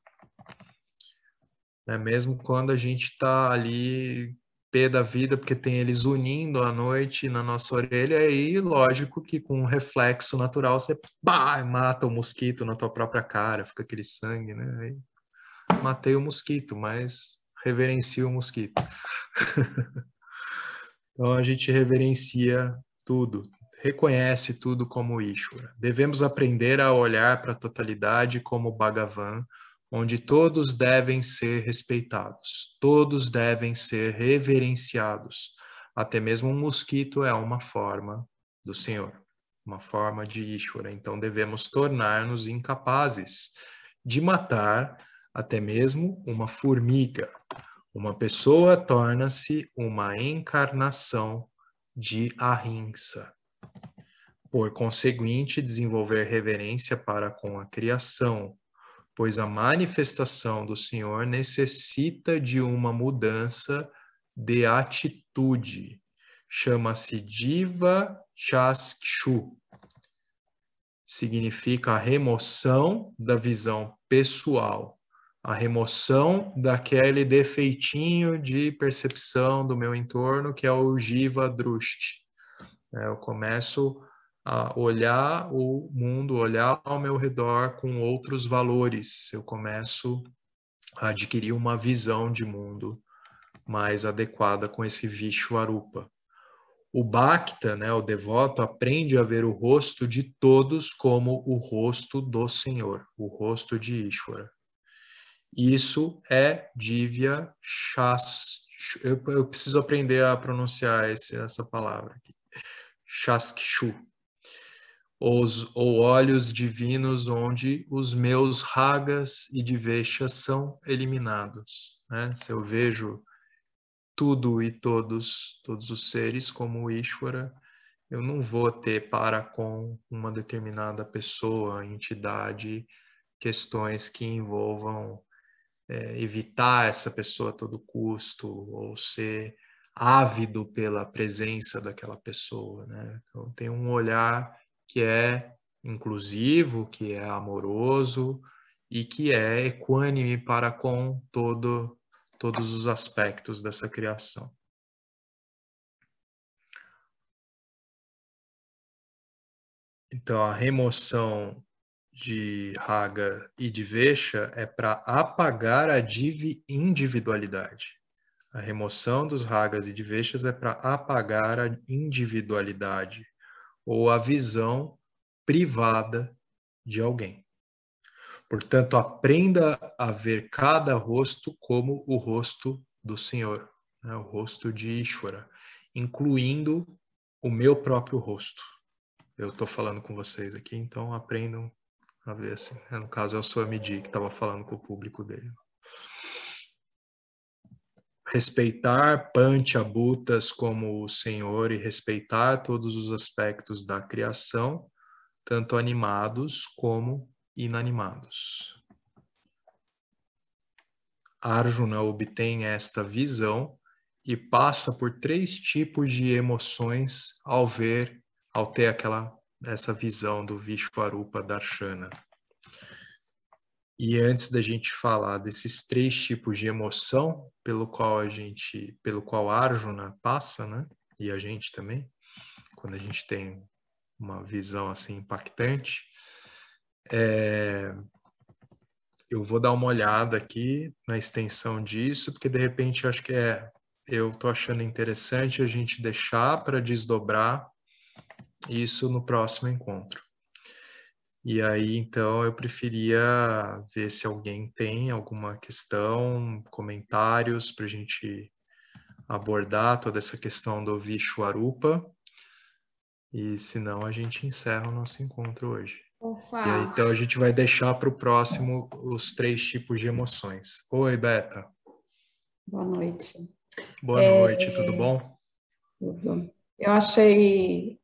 Né? Mesmo quando a gente está ali pé da vida, porque tem eles unindo à noite na nossa orelha, aí lógico que com um reflexo natural você mata o mosquito na tua própria cara, fica aquele sangue, né? Aí, matei o mosquito, mas reverencio o mosquito. Então a gente reverencia tudo, reconhece tudo como Ishvara. Devemos aprender a olhar para a totalidade como Bhagavan, onde todos devem ser respeitados, todos devem ser reverenciados. Até mesmo um mosquito é uma forma do Senhor, uma forma de Ishvara. Então devemos tornar-nos incapazes de matar até mesmo uma formiga. Uma pessoa torna-se uma encarnação de ahimsa. Por conseguinte, desenvolver reverência para com a criação, pois a manifestação do Senhor necessita de uma mudança de atitude. Chama-se Jiva Chakshu. Significa a remoção da visão pessoal, a remoção daquele defeitinho de percepção do meu entorno, que é o Jiva Drushti. Eu começo a olhar o mundo, olhar ao meu redor com outros valores. Eu começo a adquirir uma visão de mundo mais adequada com esse Vishwarupa. O Bhakta, né, o devoto, aprende a ver o rosto de todos como o rosto do Senhor, o rosto de Ishvara. Isso é Divya Shas. Eu preciso aprender a pronunciar essa palavra aqui. Shaskshu. Ou olhos divinos onde os meus ragas e diveshas são eliminados. Né? Se eu vejo tudo e todos os seres como Ishvara, eu não vou ter para com uma determinada pessoa, entidade, questões que envolvam evitar essa pessoa a todo custo ou ser ávido pela presença daquela pessoa, né? Então tem um olhar que é inclusivo, que é amoroso e que é equânime para com todos os aspectos dessa criação. Então a remoção de raga e de vesha é para apagar a individualidade. A remoção dos ragas e de veshas é para apagar a individualidade ou a visão privada de alguém. Portanto, aprenda a ver cada rosto como o rosto do Senhor, né? O rosto de Ishvara, incluindo o meu próprio rosto. Eu estou falando com vocês aqui, então aprendam a ver assim. No caso, é o Swamiji que estava falando com o público dele. Respeitar Panchabhutas como o Senhor e respeitar todos os aspectos da criação, tanto animados como inanimados. Arjuna obtém esta visão e passa por 3 tipos de emoções ao ter essa visão do Vishwarupa Darshana. E antes da gente falar desses 3 tipos de emoção pelo qual Arjuna passa, né? E a gente também, quando a gente tem uma visão assim impactante, eu vou dar uma olhada aqui na extensão disso, porque de repente eu estou achando interessante a gente deixar para desdobrar isso no próximo encontro. E aí, então, eu preferia ver se alguém tem alguma questão, comentários para a gente abordar toda essa questão do Vishwarupa. E senão a gente encerra o nosso encontro hoje. Opa. E aí, então, a gente vai deixar para o próximo os 3 tipos de emoções. Oi, Beta. Boa noite. Boa noite, tudo bom? Tudo. Eu achei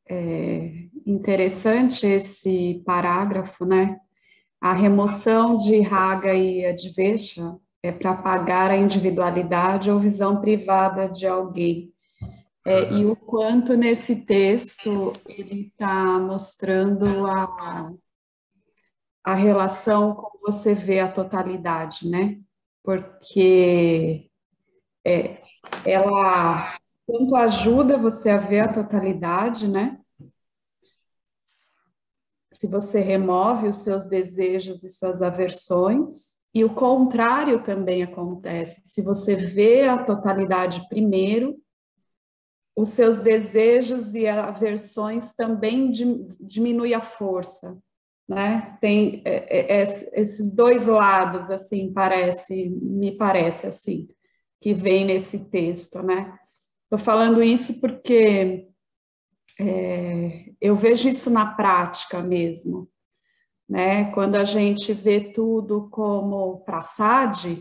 interessante esse parágrafo, né? A remoção de raga e advesha é para apagar a individualidade ou visão privada de alguém. E o quanto nesse texto ele está mostrando a relação como você vê a totalidade, né? Porque ela tanto ajuda você a ver a totalidade, né? Se você remove os seus desejos e suas aversões, e o contrário também acontece. Se você vê a totalidade primeiro, os seus desejos e aversões também diminuem a força, né? Tem esses 2 lados, assim, me parece assim, que vem nesse texto, né? Estou falando isso porque eu vejo isso na prática mesmo, né? Quando a gente vê tudo como prasad,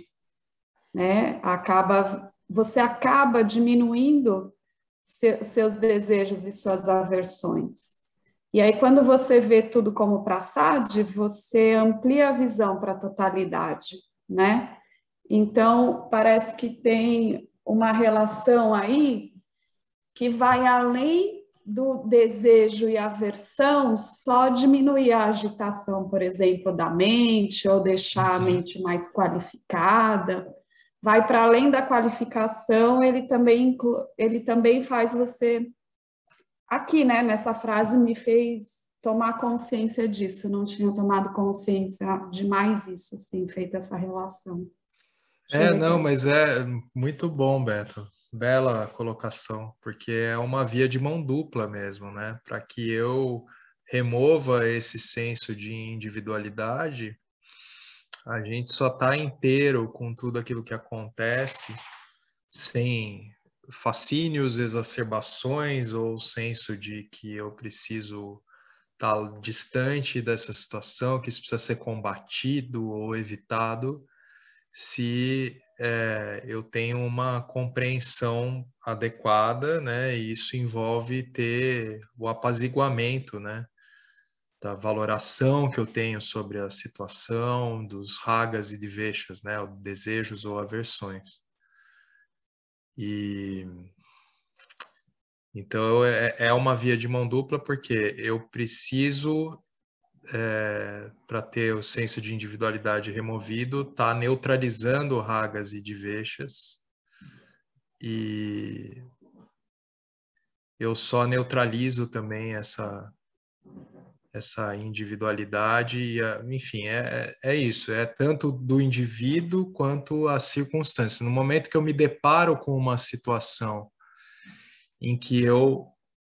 né? Você acaba diminuindo seus desejos e suas aversões. E aí, quando você vê tudo como prasad, você amplia a visão para a totalidade, né? Então, parece que tem uma relação aí que vai além do desejo e aversão, só diminuir a agitação, por exemplo, da mente, ou deixar a mente mais qualificada. Vai para além da qualificação, ele também faz você... Aqui, né, nessa frase, me fez tomar consciência disso. Eu não tinha tomado consciência de mais isso, assim, feito essa relação. Não, mas é muito bom, Beto. Bela colocação, porque é uma via de mão dupla mesmo, né? Para que eu remova esse senso de individualidade, a gente só está inteiro com tudo aquilo que acontece, sem fascínios, exacerbações ou senso de que eu preciso estar distante dessa situação, que isso precisa ser combatido ou evitado, se eu tenho uma compreensão adequada, né? E isso envolve ter o apaziguamento, né? Da valoração que eu tenho sobre a situação, dos ragas e dveshas, né? Desejos ou aversões. E então é uma via de mão dupla porque eu preciso para ter o senso de individualidade removido, está neutralizando ragas e dveshas, e eu só neutralizo também essa individualidade, e, enfim, é isso, é tanto do indivíduo quanto a circunstância. No momento que eu me deparo com uma situação em que eu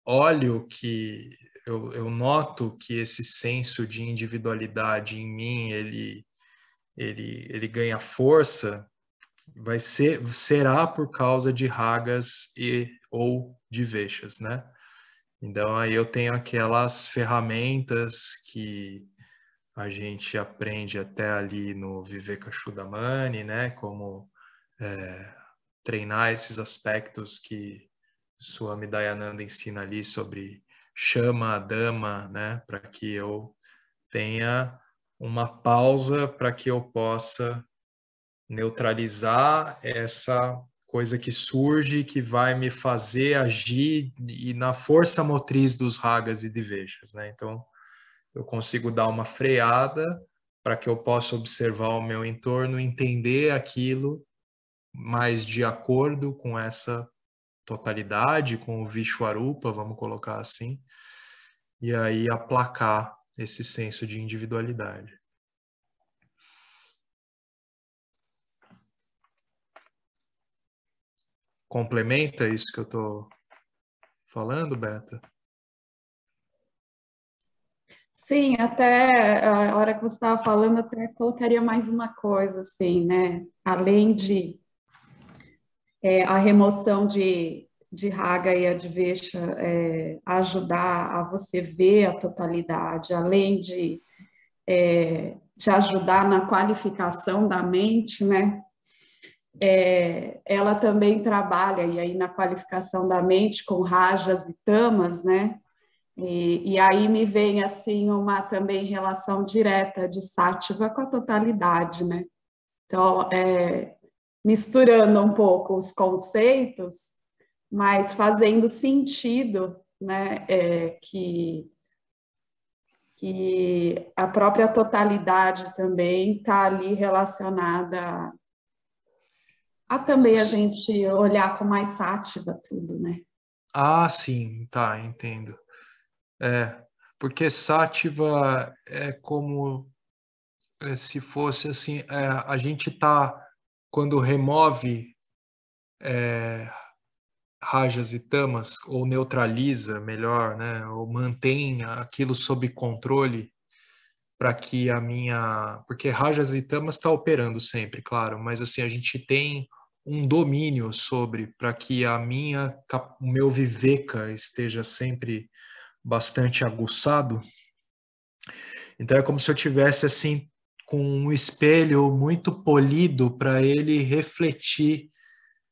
olho que eu noto que esse senso de individualidade em mim ele ganha força, será por causa de ragas e ou dveshas, né? Então aí eu tenho aquelas ferramentas que a gente aprende até ali no Vivekachudamani, né? Como treinar esses aspectos que Swami Dayananda ensina ali sobre chama, dama, né? Para que eu tenha uma pausa para que eu possa neutralizar essa coisa que surge, que vai me fazer agir e na força motriz dos ragas e divechas, né? Então, eu consigo dar uma freada para que eu possa observar o meu entorno, entender aquilo mais de acordo com essa totalidade, com o Vishwarupa, vamos colocar assim, e aí aplacar esse senso de individualidade. Complementa isso que eu estou falando, Beta? Sim, até a hora que você estava falando, até colocaria mais uma coisa, assim, né? Além de a remoção de raga e advesha ajudar a você ver a totalidade, além de te ajudar na qualificação da mente, né? Ela também trabalha, e aí na qualificação da mente, com rajas e tamas, né? E aí me vem assim uma também relação direta de sátiva com a totalidade, né? Então, misturando um pouco os conceitos, mas fazendo sentido, né? Que a própria totalidade também está ali relacionada a também a gente olhar com mais sátiva tudo, né? Ah, sim, tá, entendo. Porque sátiva é como se fosse assim, a gente tá, quando remove rajas e tamas, ou neutraliza melhor, né, ou mantém aquilo sob controle, para que a minha... Porque rajas e tamas está operando sempre, claro, mas assim, a gente tem um domínio sobre, para que o meu viveka esteja sempre bastante aguçado. Então é como se eu tivesse assim com um espelho muito polido para ele refletir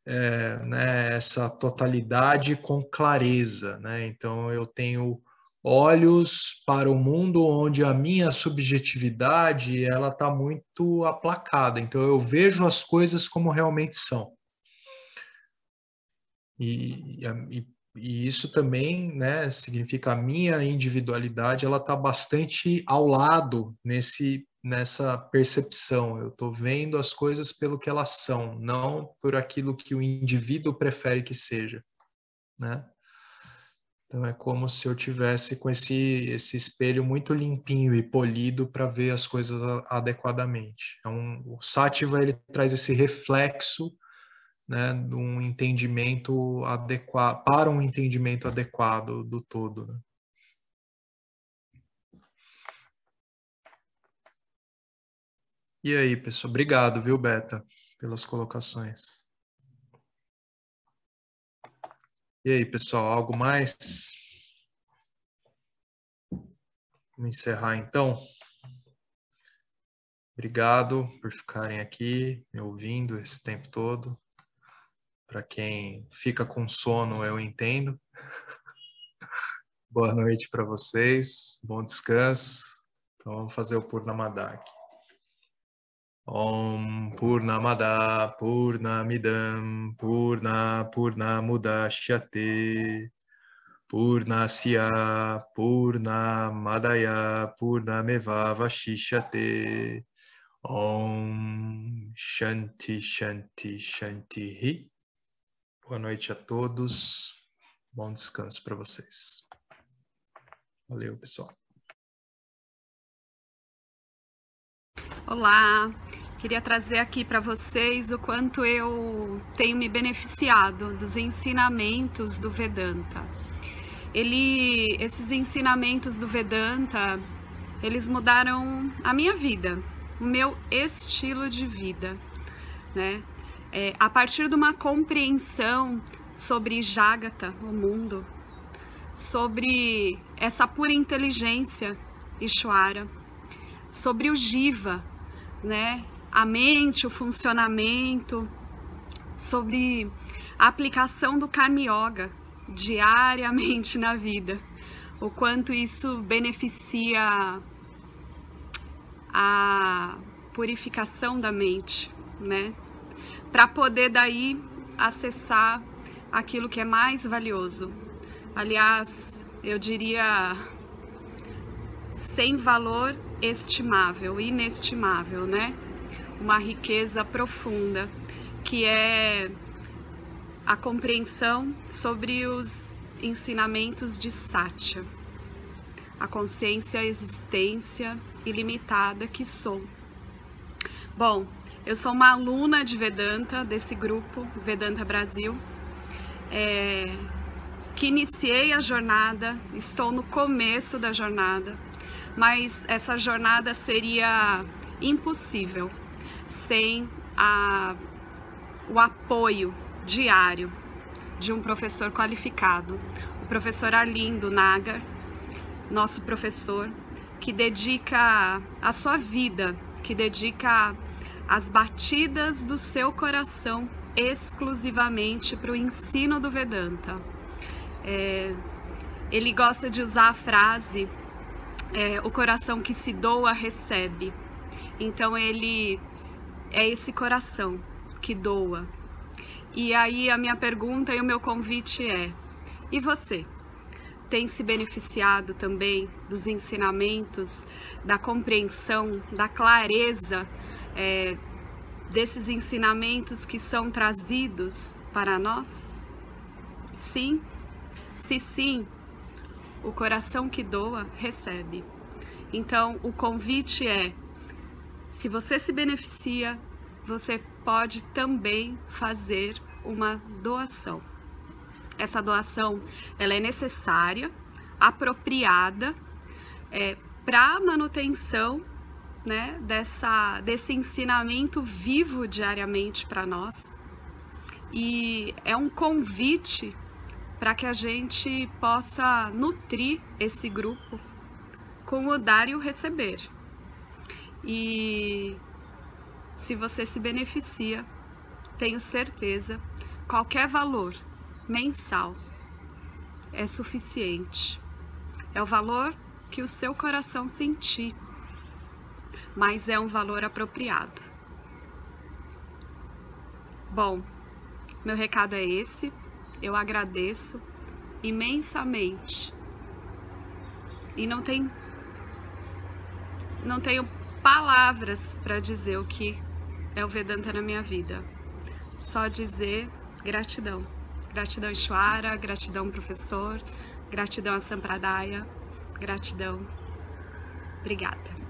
né, essa totalidade com clareza, né? Então eu tenho olhos para o mundo onde a minha subjetividade ela está muito aplacada. Então eu vejo as coisas como realmente são. E isso também, né, significa a minha individualidade, ela está bastante ao lado nessa percepção. Eu estou vendo as coisas pelo que elas são, não por aquilo que o indivíduo prefere que seja, né? Então é como se eu tivesse com esse espelho muito limpinho e polido para ver as coisas adequadamente. Então, o Sattva ele traz esse reflexo, né, de um entendimento adequado, para um entendimento adequado do todo, né? E aí, pessoal, obrigado, viu, Beta, pelas colocações. E aí, pessoal, algo mais? Vamos encerrar, então. Obrigado por ficarem aqui, me ouvindo esse tempo todo. Para quem fica com sono, eu entendo. Boa noite para vocês, bom descanso. Então vamos fazer o Purnamada aqui. Om Purnamada Purnamidam Purnamudachyate Purnasya Purnamadaya Purnameva Vashishyate. Om Shanti Shanti Shanti. Boa noite a todos. Bom descanso para vocês. Valeu, pessoal. Olá, queria trazer aqui para vocês o quanto eu tenho me beneficiado dos ensinamentos do Vedanta. Esses ensinamentos do Vedanta, eles mudaram a minha vida, o meu estilo de vida, né? A partir de uma compreensão sobre Jagata, o mundo, sobre essa pura inteligência, Ishvara, sobre o Jiva, né? A mente, o funcionamento, sobre a aplicação do Karma Yoga diariamente na vida, o quanto isso beneficia a purificação da mente, né? Para poder daí acessar aquilo que é mais valioso. Aliás, eu diria sem valor estimável, inestimável, né? Uma riqueza profunda, que é a compreensão sobre os ensinamentos de Satya, a consciência, a existência ilimitada que sou. Bom, eu sou uma aluna de Vedanta, desse grupo Vedanta Brasil, que iniciei a jornada, estou no começo da jornada, mas essa jornada seria impossível sem o apoio diário de um professor qualificado, o professor Arlindo Nagar, nosso professor, que dedica a sua vida, que dedica as batidas do seu coração exclusivamente para o ensino do Vedanta. Ele gosta de usar a frase, o coração que se doa recebe. Então ele é esse coração que doa. E aí a minha pergunta e o meu convite é: e você? Tem se beneficiado também dos ensinamentos, da compreensão, da clareza desses ensinamentos que são trazidos para nós? Sim? Se sim, o coração que doa recebe. Então o convite é: se você se beneficia, você pode também fazer uma doação. Essa doação, ela é necessária, apropriada, para a manutenção, né, desse ensinamento vivo diariamente para nós. E é um convite para que a gente possa nutrir esse grupo com o dar e o receber. E se você se beneficia, tenho certeza, qualquer valor mensal é suficiente. É o valor que o seu coração sentir, mas é um valor apropriado. Bom, meu recado é esse. Eu agradeço imensamente e não tenho palavras para dizer o que é o Vedanta na minha vida. Só dizer gratidão. Gratidão Ishwara, gratidão professor, gratidão a Sampradaya, gratidão. Obrigada.